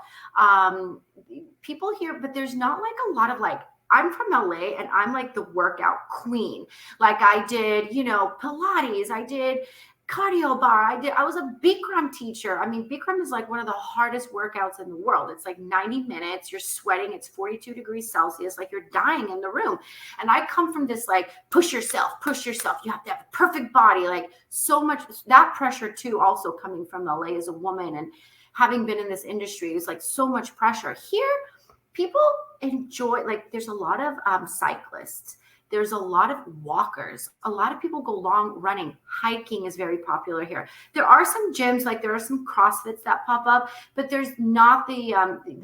People here, but there's not like a lot of like, I'm from LA and I'm like the workout queen. Like I did, Pilates, I did cardio bar. I was a Bikram teacher. I mean, Bikram is like one of the hardest workouts in the world. It's like 90 minutes. You're sweating. It's 42 degrees Celsius. Like you're dying in the room. And I come from this, like, push yourself. You have to have a perfect body. Like so much that pressure too, also coming from LA as a woman and having been in this industry, is like so much pressure here. People enjoy, like, there's a lot of cyclists. There's a lot of walkers. A lot of people go long running. Hiking is very popular here. There are some gyms, like there are some CrossFits that pop up, but there's not the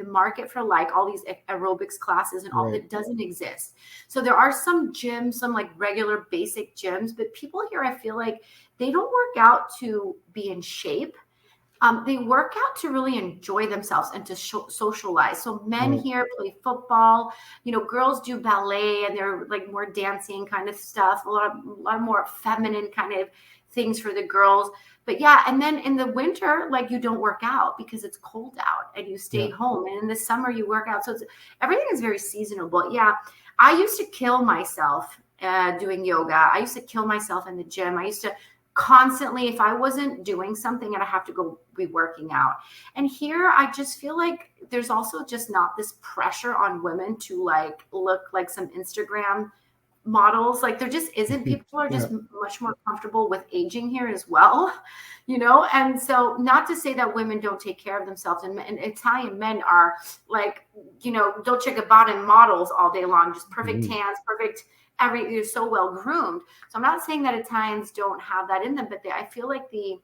market for like all these aerobics classes and all. Right. That doesn't exist. So there are some gyms, some like regular basic gyms, but people here, I feel like they don't work out to be in shape. They work out to really enjoy themselves and to socialize. So men here play football, girls do ballet and they're like more dancing kind of stuff, a lot of more feminine kind of things for the girls. But yeah, and then in the winter, like you don't work out because it's cold out and you stay home. And in the summer you work out. So everything is very seasonal. But yeah, I used to kill myself doing yoga. I used to kill myself in the gym. I used to constantly, if I wasn't doing something, and I have to go be working out. And here I just feel like there's also just not this pressure on women to like look like some Instagram models. Like there just isn't. People are just much more comfortable with aging here as well, and so not to say that women don't take care of themselves, and Italian men are like, Dolce & Gabbana models all day long, just perfect tans, perfect you're so well groomed. So I'm not saying that Italians don't have that in them, but I feel like the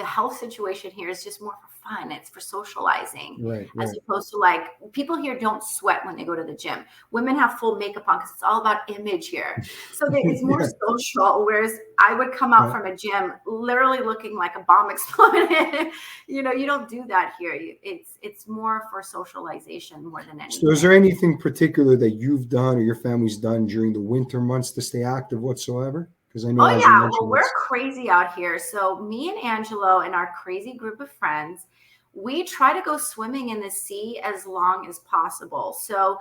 health situation here is just more for fun. It's for socializing, right. As opposed to like people here don't sweat when they go to the gym. Women have full makeup on because it's all about image here. So it's more social. Whereas I would come out from a gym literally looking like a bomb exploded. You don't do that here. It's more for socialization more than anything. So is there anything particular that you've done or your family's done during the winter months to stay active whatsoever? Because I know. Oh yeah, well, we're crazy out here. So me and Angelo and our crazy group of friends, we try to go swimming in the sea as long as possible. So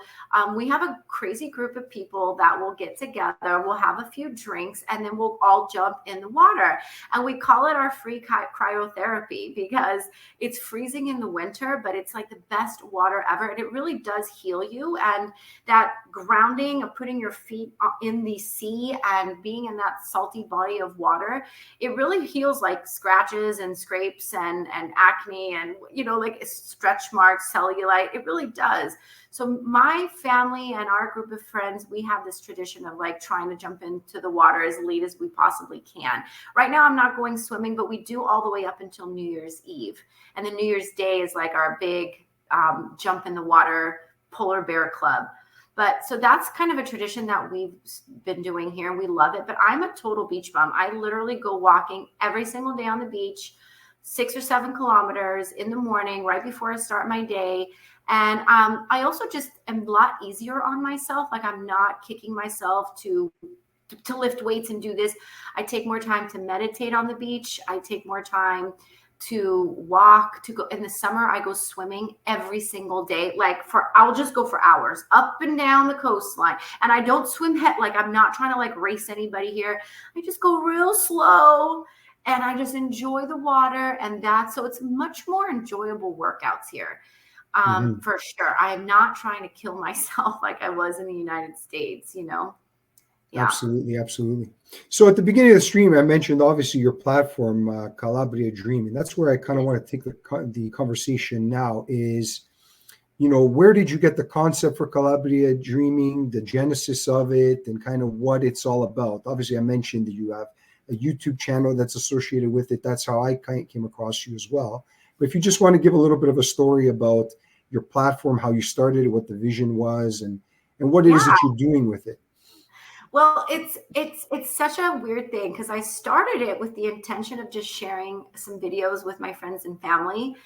we have a crazy group of people that will get together. We'll have a few drinks and then we'll all jump in the water. And we call it our free cryotherapy because it's freezing in the winter, but it's like the best water ever. And it really does heal you. And that grounding of putting your feet in the sea and being in that salty body of water, it really heals like scratches and scrapes and acne and like stretch marks, cellulite. It really does. So my family and our group of friends, we have this tradition of like trying to jump into the water as late as we possibly can. Right now, I'm not going swimming, but we do all the way up until New Year's Eve. And then New Year's Day is like our big jump in the water polar bear club. But so that's kind of a tradition that we've been doing here and we love it. But I'm a total beach bum. I literally go walking every single day on the beach, 6 or 7 kilometers in the morning, right before I start my day. And I also just am a lot easier on myself. Like I'm not kicking myself to lift weights and do this. I take more time to meditate on the beach. I take more time to walk, to go. In the summer, I go swimming every single day. I'll just go for hours up and down the coastline. And I don't swim like I'm not trying to like race anybody here. I just go real slow. And I just enjoy the water so it's much more enjoyable workouts here. For sure. I am not trying to kill myself like I was in the United States, Yeah. Absolutely. So at the beginning of the stream, I mentioned obviously your platform, Calabria Dreaming. That's where I kind of want to take the conversation now is, where did you get the concept for Calabria Dreaming, the genesis of it, and kind of what it's all about? Obviously, I mentioned that you have a YouTube channel that's associated with it. That's how I kind of came across you as well. But if you just want to give a little bit of a story about your platform, how you started it, what the vision was, and what it is that you're doing with it. Well, it's such a weird thing because I started it with the intention of just sharing some videos with my friends and family.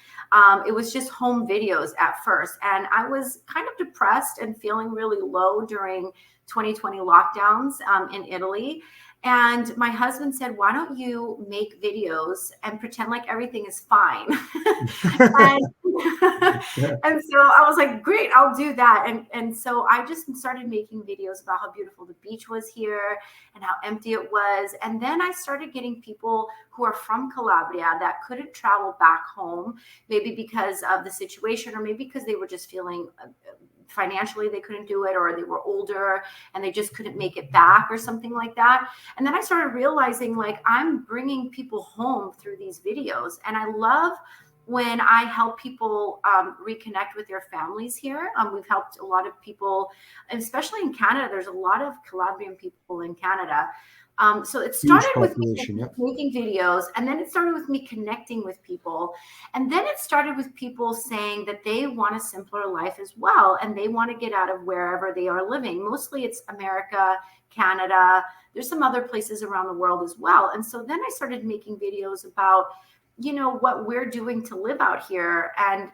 It was just home videos at first, and I was kind of depressed and feeling really low during 2020 lockdowns in Italy. And my husband said, "Why don't you make videos and pretend like everything is fine?" and Yeah. and so I was like, great, I'll do that. And so I just started making videos about how beautiful the beach was here and how empty it was. And then I started getting people who are from Calabria that couldn't travel back home, maybe because of the situation, or maybe because they were just feeling financially they couldn't do it, or they were older and they just couldn't make it back or something like that. And then I started realizing, like, I'm bringing people home through these videos, and I love when I help people reconnect with their families here. We've helped a lot of people, especially in Canada. There's a lot of Calabrian people in Canada. So it Huge started with me population. Yep. making videos, and then it started with me connecting with people. And then it started with people saying that they want a simpler life as well, and they want to get out of wherever they are living. Mostly it's America, Canada. There's some other places around the world as well. And so then I started making videos about, you know, what we're doing to live out here, and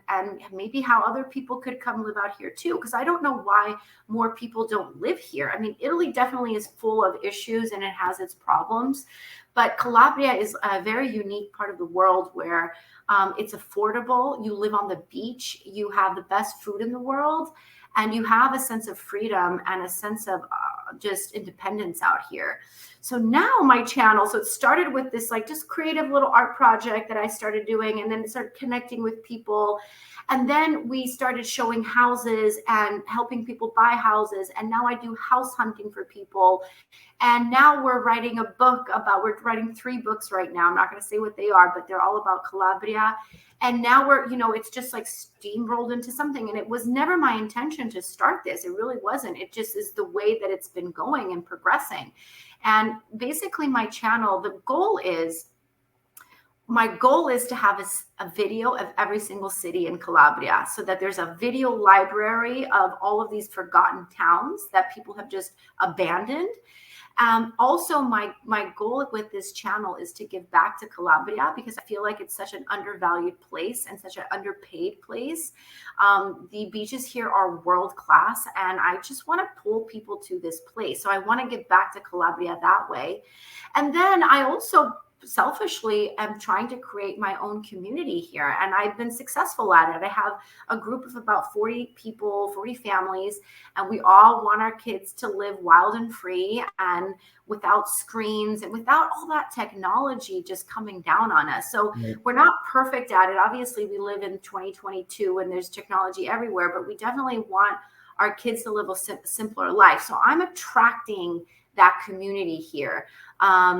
maybe how other people could come live out here too, because I don't know why more people don't live here. I mean, Italy definitely is full of issues and it has its problems, but Calabria is a very unique part of the world where it's affordable. You live on the beach, you have the best food in the world, and you have a sense of freedom and a sense of just independence out here. So now my channel, so it started with this like just creative little art project that I started doing, and then it started connecting with people. And then we started showing houses and helping people buy houses. And now I do house hunting for people. And now we're writing we're writing 3 books right now. I'm not going to say what they are, but they're all about Calabria. And now it's just like steamrolled into something. And it was never my intention to start this. It really wasn't. It just is the way that it's been going and progressing. And basically my channel, my goal is to have a video of every single city in Calabria, so that there's a video library of all of these forgotten towns that people have just abandoned. Also, my goal with this channel is to give back to Calabria, because I feel like it's such an undervalued place and such an underpaid place. The beaches here are world class, and I just want to pull people to this place. So I want to give back to Calabria that way. And then I also selfishly am trying to create my own community here, and I've been successful at it. I have a group of about 40 people, 40 families, and we all want our kids to live wild and free and without screens and without all that technology just coming down on us. So we're not perfect at it. Obviously, we live in 2022 and there's technology everywhere, but we definitely want our kids to live a simpler life. So I'm attracting that community here.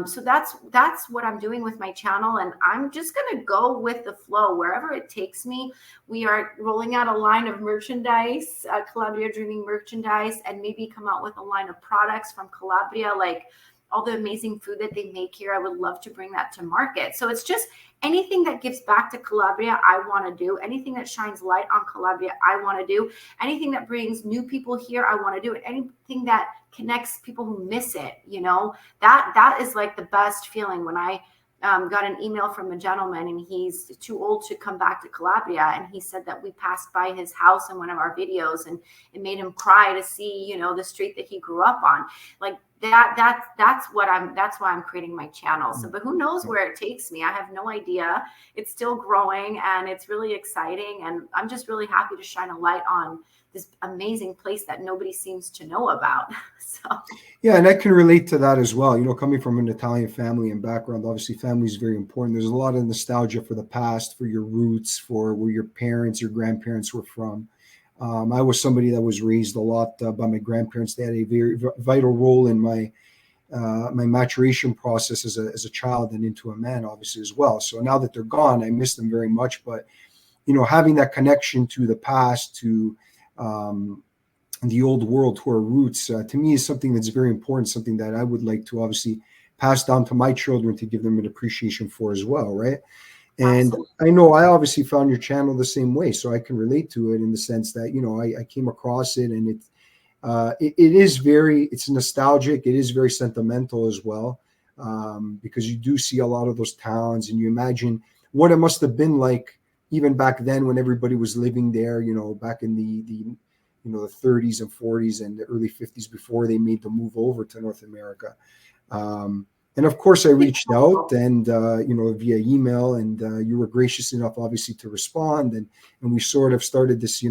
So that's what I'm doing with my channel, and I'm just going to go with the flow wherever it takes me. We are rolling out a line of merchandise, Calabria Dreaming merchandise, and maybe come out with a line of products from Calabria, like all the amazing food that they make here. I would love to bring that to market. So it's just anything that gives back to Calabria, I want to do. Anything that shines light on Calabria, I want to do. Anything that brings new people here, I want to do it. Anything that connects people who miss it, that is like the best feeling. When I got an email from a gentleman, and he's too old to come back to Calabria, and he said that we passed by his house in one of our videos, and it made him cry to see, the street that he grew up on. Like that's why I'm creating my channel. So, but who knows where it takes me? I have no idea. It's still growing, and it's really exciting, and I'm just really happy to shine a light on this amazing place that nobody seems to know about. So yeah, and I can relate to that as well. Coming from an Italian family and background, obviously family is very important. There's a lot of nostalgia for the past, for your roots, for where your parents, your grandparents were from. I was somebody that was raised a lot by my grandparents. They had a very vital role in my maturation process as a child and into a man, obviously, as well. So now that they're gone, I miss them very much. But having that connection to the past, to the old world, to our roots, to me is something that's very important, something that I would like to obviously pass down to my children, to give them an appreciation for as well, right? And I know I obviously found your channel the same way, so I can relate to it in the sense that, I came across it, and it is it's nostalgic. It is very sentimental as well, because you do see a lot of those towns, and you imagine what it must have been like even back then when everybody was living there, back in the 30s and 40s and the early 50s before they made the move over to North America. And of course, I reached out and, via email, and you were gracious enough, obviously, to respond. And we sort of started this,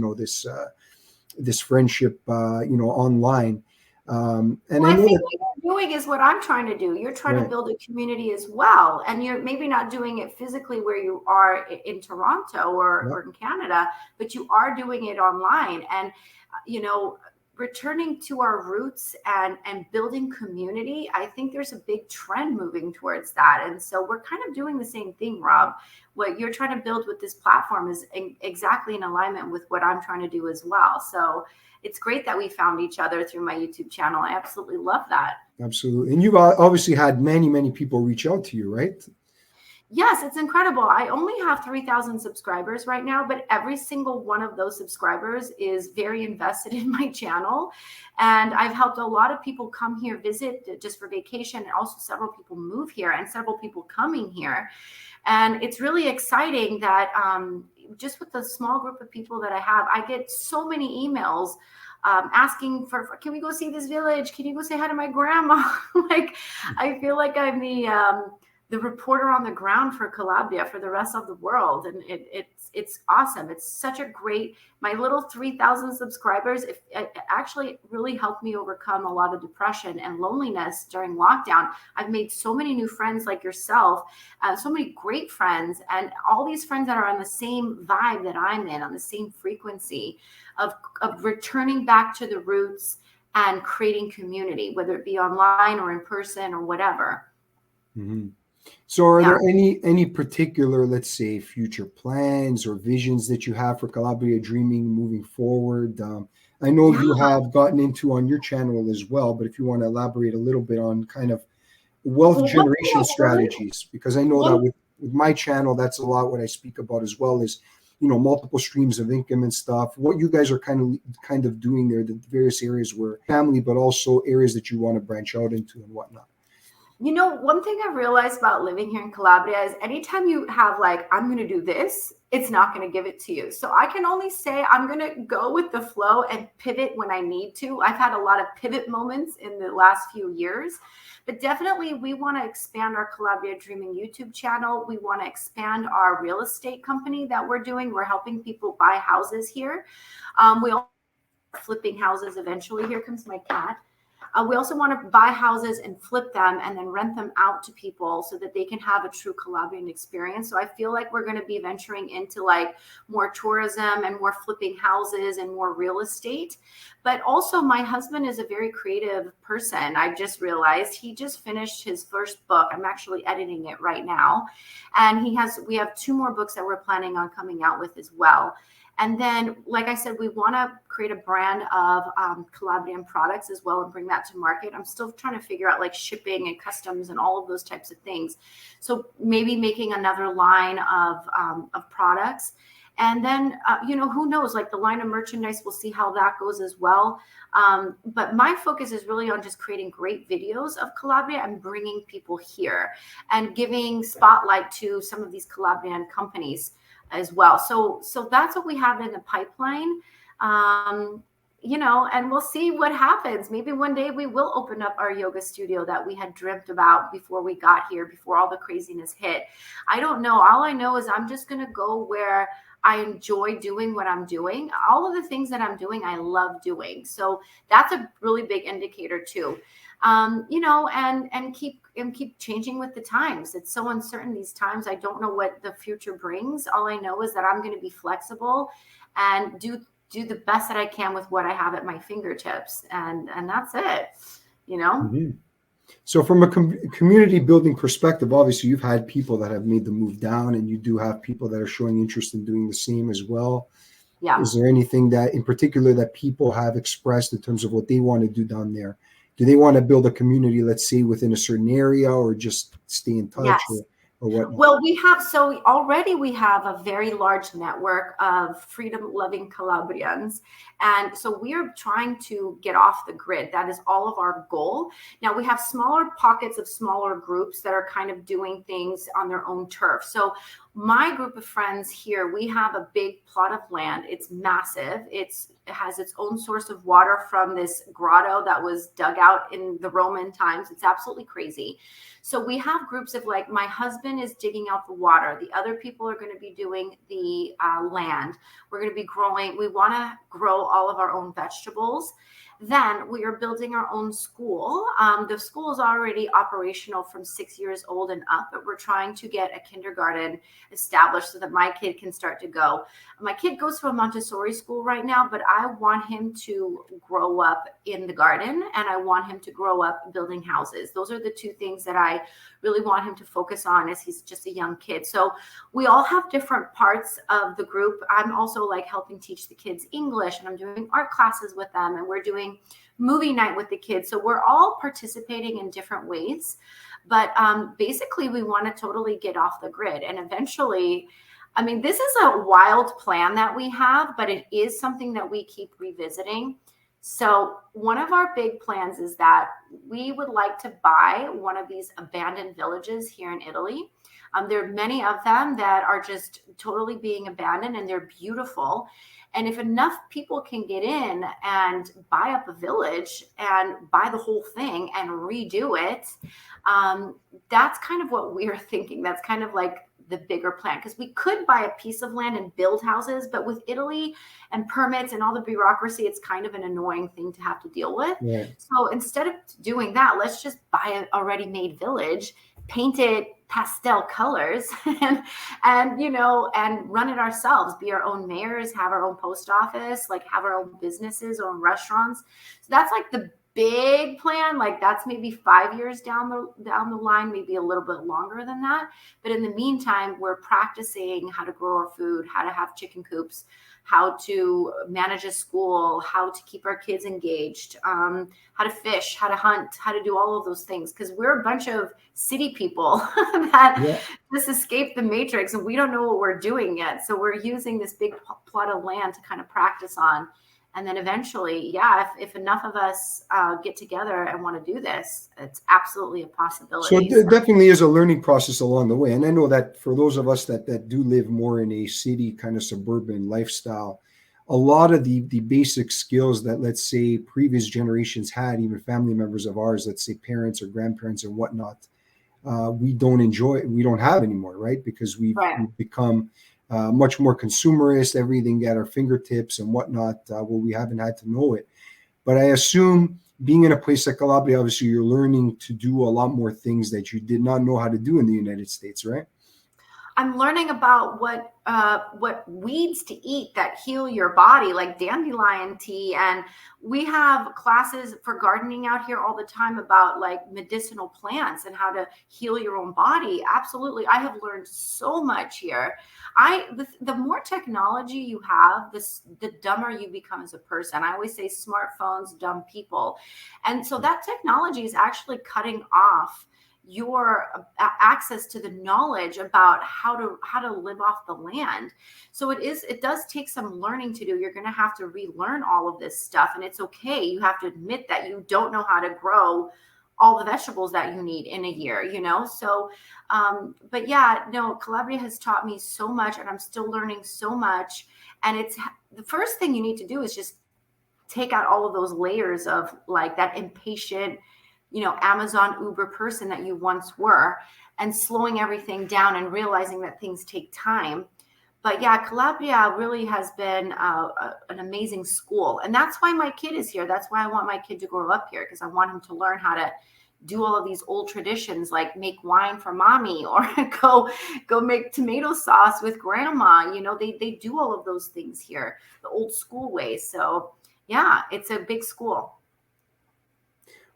this friendship, online. And well, I I know think that, what you're doing is what I'm trying to do. You're trying right, to build a community as well. And you're maybe not doing it physically where you are in Toronto or in Canada, but you are doing it online. And, returning to our roots and building community, I think there's a big trend moving towards that. And so we're kind of doing the same thing, Rob. What you're trying to build with this platform is exactly in alignment with what I'm trying to do as well. So it's great that we found each other through my YouTube channel. I absolutely love that. absolutely. And you've obviously had many, many people reach out to you, right? Yes, it's incredible. I only have 3,000 subscribers right now, but every single one of those subscribers is very invested in my channel. And I've helped a lot of people come here, visit just for vacation, and also several people move here and several people coming here. And it's really exciting that just with the small group of people that I have, I get so many emails asking for, can we go see this village? Can you go say hi to my grandma? Like, I feel like I'm the reporter on the ground for Calabria for the rest of the world. And it's awesome. It's such a great, my little 3,000 subscribers, it actually really helped me overcome a lot of depression and loneliness during lockdown. I've made so many new friends like yourself, so many great friends, and all these friends that are on the same vibe that I'm in, on the same frequency of returning back to the roots and creating community, whether it be online or in person or whatever. Mm-hmm. So are there any particular, let's say, future plans or visions that you have for Calabria Dreaming moving forward? I know you have gotten into on your channel as well, but if you want to elaborate a little bit on kind of wealth generation strategies, because I know that with my channel, that's a lot what I speak about as well, is, multiple streams of income and stuff. What you guys are kind of doing there, the various areas where family, but also areas that you want to branch out into and whatnot. One thing I've realized about living here in Calabria is anytime you have like, I'm going to do this, it's not going to give it to you. So I can only say I'm going to go with the flow and pivot when I need to. I've had a lot of pivot moments in the last few years, but definitely we want to expand our Calabria Dreaming YouTube channel. We want to expand our real estate company that we're doing. We're helping people buy houses here. We also are flipping houses eventually. Here comes my cat. We also want to buy houses and flip them and then rent them out to people so that they can have a true Calabrian experience. So I feel like we're going to be venturing into like more tourism and more flipping houses and more real estate. But also my husband is a very creative person. I just realized he just finished his first book. I'm actually editing it right now. And we have 2 more books that we're planning on coming out with as well. And then, like I said, we want to create a brand of Calabrian products as well and bring that to market. I'm still trying to figure out like shipping and customs and all of those types of things. So maybe making another line of products. And then, who knows, like the line of merchandise, we'll see how that goes as well. But my focus is really on just creating great videos of Calabria and bringing people here and giving spotlight to some of these Calabrian companies as well. So that's what we have in the pipeline, and we'll see what happens. Maybe one day we will open up our yoga studio that we had dreamt about before we got here, before all the craziness hit. I don't know. All I know is I'm just going to go where I enjoy doing what I'm doing. All of the things that I'm doing, I love doing. So that's a really big indicator too. And keep changing with the times. It's so uncertain these times. I don't know what the future brings. All I know is that I'm going to be flexible and do the best that I can with what I have at my fingertips. And that's it, Mm-hmm. So from a community building perspective, obviously you've had people that have made the move down, and you do have people that are showing interest in doing the same as well. Yeah. Is there anything that in particular that people have expressed in terms of what they want to do down there? Do they want to build a community, let's say, within a certain area, or just stay in touch? Yes. or whatnot? Well, already we have a very large network of freedom-loving Calabrians. And so we are trying to get off the grid. That is all of our goal. Now we have smaller pockets of smaller groups that are kind of doing things on their own turf. So my group of friends here, we have a big plot of land. It's massive. It has its own source of water from this grotto that was dug out in the Roman times. It's absolutely crazy. So we have groups of, like, my husband is digging out the water. The other people are going to be doing the land. We're going to be growing. We want to grow all of our own vegetables. Then we are building our own school. The school is already operational from 6 years old and up, but we're trying to get a kindergarten established so that my kid can start to go. My kid goes to a Montessori school right now, but I want him to grow up in the garden, and I want him to grow up building houses. Those are the two things that I really want him to focus on as he's just a young kid. So we all have different parts of the group. I'm also like helping teach the kids English, and I'm doing art classes with them, and we're doing movie night with the kids. So we're all participating in different ways. But basically, we want to totally get off the grid. And eventually, I mean, this is a wild plan that we have, but it is something that we keep revisiting. So one of our big plans is that we would like to buy one of these abandoned villages here in Italy. There are many of them that are just totally being abandoned, and they're beautiful. And if enough people can get in and buy up a village and buy the whole thing and redo it, that's kind of what we're thinking. That's kind of like the bigger plan, because we could buy a piece of land and build houses, but with Italy and permits and all the bureaucracy, it's kind of an annoying thing to have to deal with. Yeah. So instead of doing that, let's just buy an already made village, paint it pastel colors, and run it ourselves, be our own mayors, have our own post office, like have our own businesses, own restaurants. So that's like the big plan. Like that's maybe 5 years down the line, maybe a little bit longer than that. But in the meantime, we're practicing how to grow our food, how to have chicken coops, how to manage a school, how to keep our kids engaged, how to fish, how to hunt, how to do all of those things. Because we're a bunch of city people that just escaped the matrix, and we don't know what we're doing yet. So we're using this big plot of land to kind of practice on. And then eventually, if enough of us get together and want to do this, it's absolutely a possibility. So there definitely is a learning process along the way. And I know that for those of us that do live more in a city kind of suburban lifestyle, a lot of the basic skills that, let's say, previous generations had, even family members of ours, let's say parents or grandparents and whatnot, we don't have anymore, right? Because we've become much more consumerist, everything at our fingertips and whatnot, where we haven't had to know it. But I assume being in a place like Calabria, obviously you're learning to do a lot more things that you did not know how to do in the United States, right? I'm learning about what weeds to eat that heal your body, like dandelion tea. And we have classes for gardening out here all the time about like medicinal plants and how to heal your own body. Absolutely. I have learned so much here. The more technology you have, the dumber you become as a person. I always say smartphones, dumb people. And so that technology is actually cutting off your access to the knowledge about how to live off the land. So it does take some learning to do. You're going to have to relearn all of this stuff, and it's okay. You have to admit that you don't know how to grow all the vegetables that you need in a year, So, but Calabria has taught me so much, and I'm still learning so much. And it's the first thing you need to do is just take out all of those layers of like that impatient, Amazon, Uber person that you once were, and slowing everything down and realizing that things take time. But Calabria really has been an amazing school. And that's why my kid is here. That's why I want my kid to grow up here, because I want him to learn how to do all of these old traditions, like make wine for mommy, or go make tomato sauce with grandma. They do all of those things here, the old school ways. So it's a big school.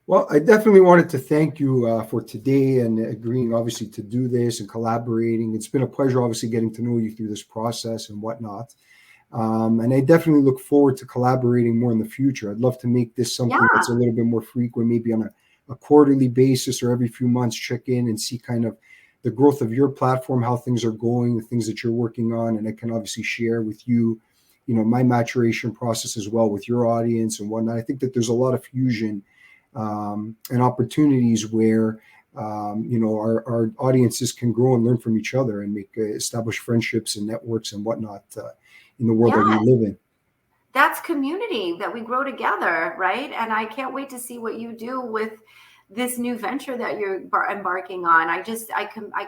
Well, I definitely wanted to thank you for today and agreeing, obviously, to do this and collaborating. It's been a pleasure, obviously, getting to know you through this process and whatnot. And I definitely look forward to collaborating more in the future. I'd love to make this something that's a little bit more frequent, maybe on a quarterly basis or every few months, check in and see kind of the growth of your platform, how things are going, the things that you're working on, and I can obviously share with you, my maturation process as well with your audience and whatnot. I think that there's a lot of fusion and opportunities where our audiences can grow and learn from each other and establish friendships and networks and whatnot in the world that we live in. That's community that we grow together, right? And I can't wait to see what you do with this new venture that you're embarking on. I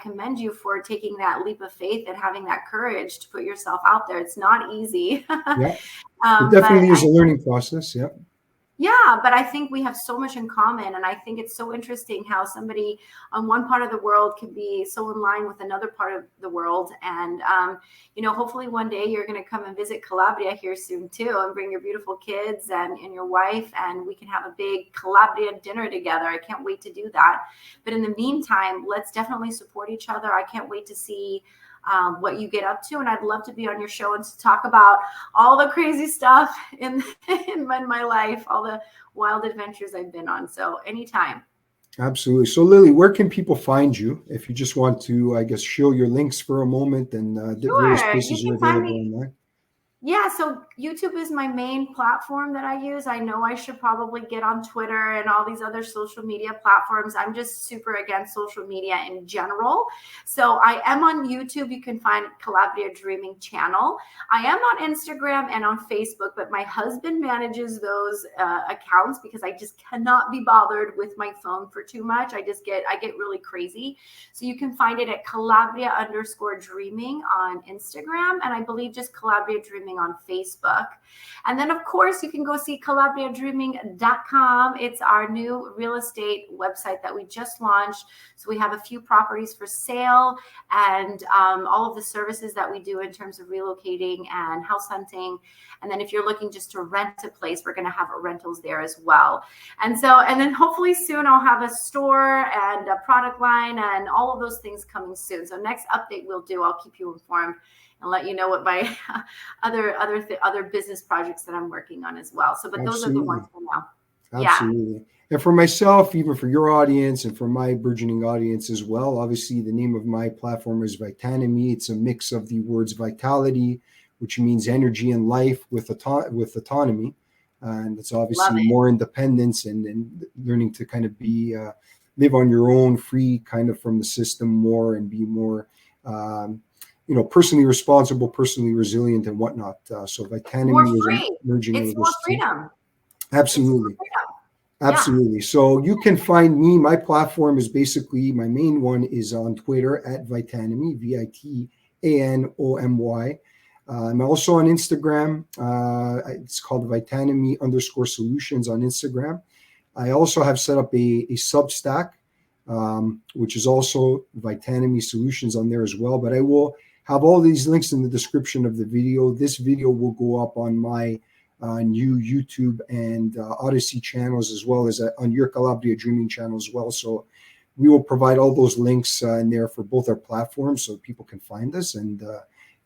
commend you for taking that leap of faith and having that courage to put yourself out there. It's not easy. Yeah, it definitely is a learning process. Yeah. Yeah, but I think we have so much in common. And I think it's so interesting how somebody on one part of the world can be so in line with another part of the world. And, hopefully one day you're going to come and visit Calabria here soon too, and bring your beautiful kids and your wife, and we can have a big Calabria dinner together. I can't wait to do that. But in the meantime, let's definitely support each other. I can't wait to see what you get up to, and I'd love to be on your show and to talk about all the crazy stuff in my life, all the wild adventures I've been on. So anytime. Absolutely. So Lily, where can people find you if you just want to, I guess, show your links for a moment and various places you're available online? Yeah, so YouTube is my main platform that I use. I know I should probably get on Twitter and all these other social media platforms. I'm just super against social media in general. So I am on YouTube. You can find Calabria Dreaming channel. I am on Instagram and on Facebook, but my husband manages those accounts because I just cannot be bothered with my phone for too much. I get really crazy. So you can find it at Calabria_dreaming on Instagram, and I believe just Calabria Dreaming on Facebook. And then of course you can go see calabriadreaming.com. It's our new real estate website that we just launched. So we have a few properties for sale, and all of the services that we do in terms of relocating and house hunting. And then if you're looking just to rent a place, we're going to have rentals there as well. And then hopefully soon I'll have a store and a product line and all of those things coming soon. So next update we'll do, I'll keep you informed and let you know what my other business projects that I'm working on as well. So, but Absolutely. Those are the ones for now. Absolutely. Yeah. And for myself, even for your audience and for my burgeoning audience as well, obviously the name of my platform is VITANOMY. It's a mix of the words vitality, which means energy and life, with autonomy. And it's obviously more independence and learning to kind of live on your own, free kind of from the system more, and be more, personally responsible, personally resilient, and whatnot. So VITANOMY is merging into this freedom. Absolutely. Absolutely. Yeah. So you can find me. My platform is basically, my main one is on Twitter at VITANOMY, VITANOMY. I'm also on Instagram. It's called VITANOMY_solutions on Instagram. I also have set up a Substack, which is also VITANOMY Solutions on there as well. But I will have all these links in the description of the video. This video will go up on my new YouTube and Odyssey channels, as well as on your Calabria Dreaming channel as well. So we will provide all those links in there for both our platforms so people can find us. And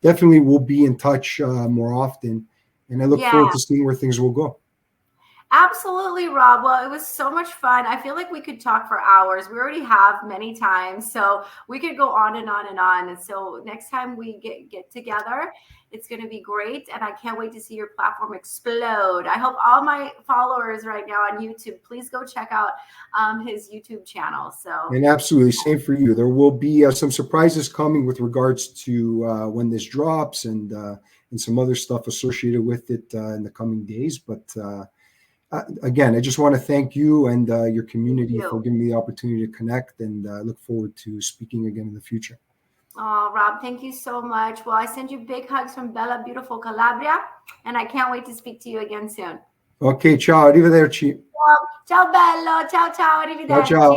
definitely we'll be in touch more often. And I look forward to seeing where things will go. Absolutely, Rob. Well, it was so much fun. I feel like we could talk for hours. We already have many times, so we could go on and on and on. And so next time we get together, it's going to be great. And I can't wait to see your platform explode. I hope all my followers right now on YouTube, please go check out his YouTube channel. And absolutely, same for you. There will be some surprises coming with regards to when this drops, and some other stuff associated with it in the coming days. But again, I just want to thank you and your community for giving me the opportunity to connect, and look forward to speaking again in the future. Oh, Rob, thank you so much. Well, I send you big hugs from Bella, beautiful Calabria, and I can't wait to speak to you again soon. Okay, ciao, arrivederci. Ciao bello, ciao, arrivederci. Ciao, ciao.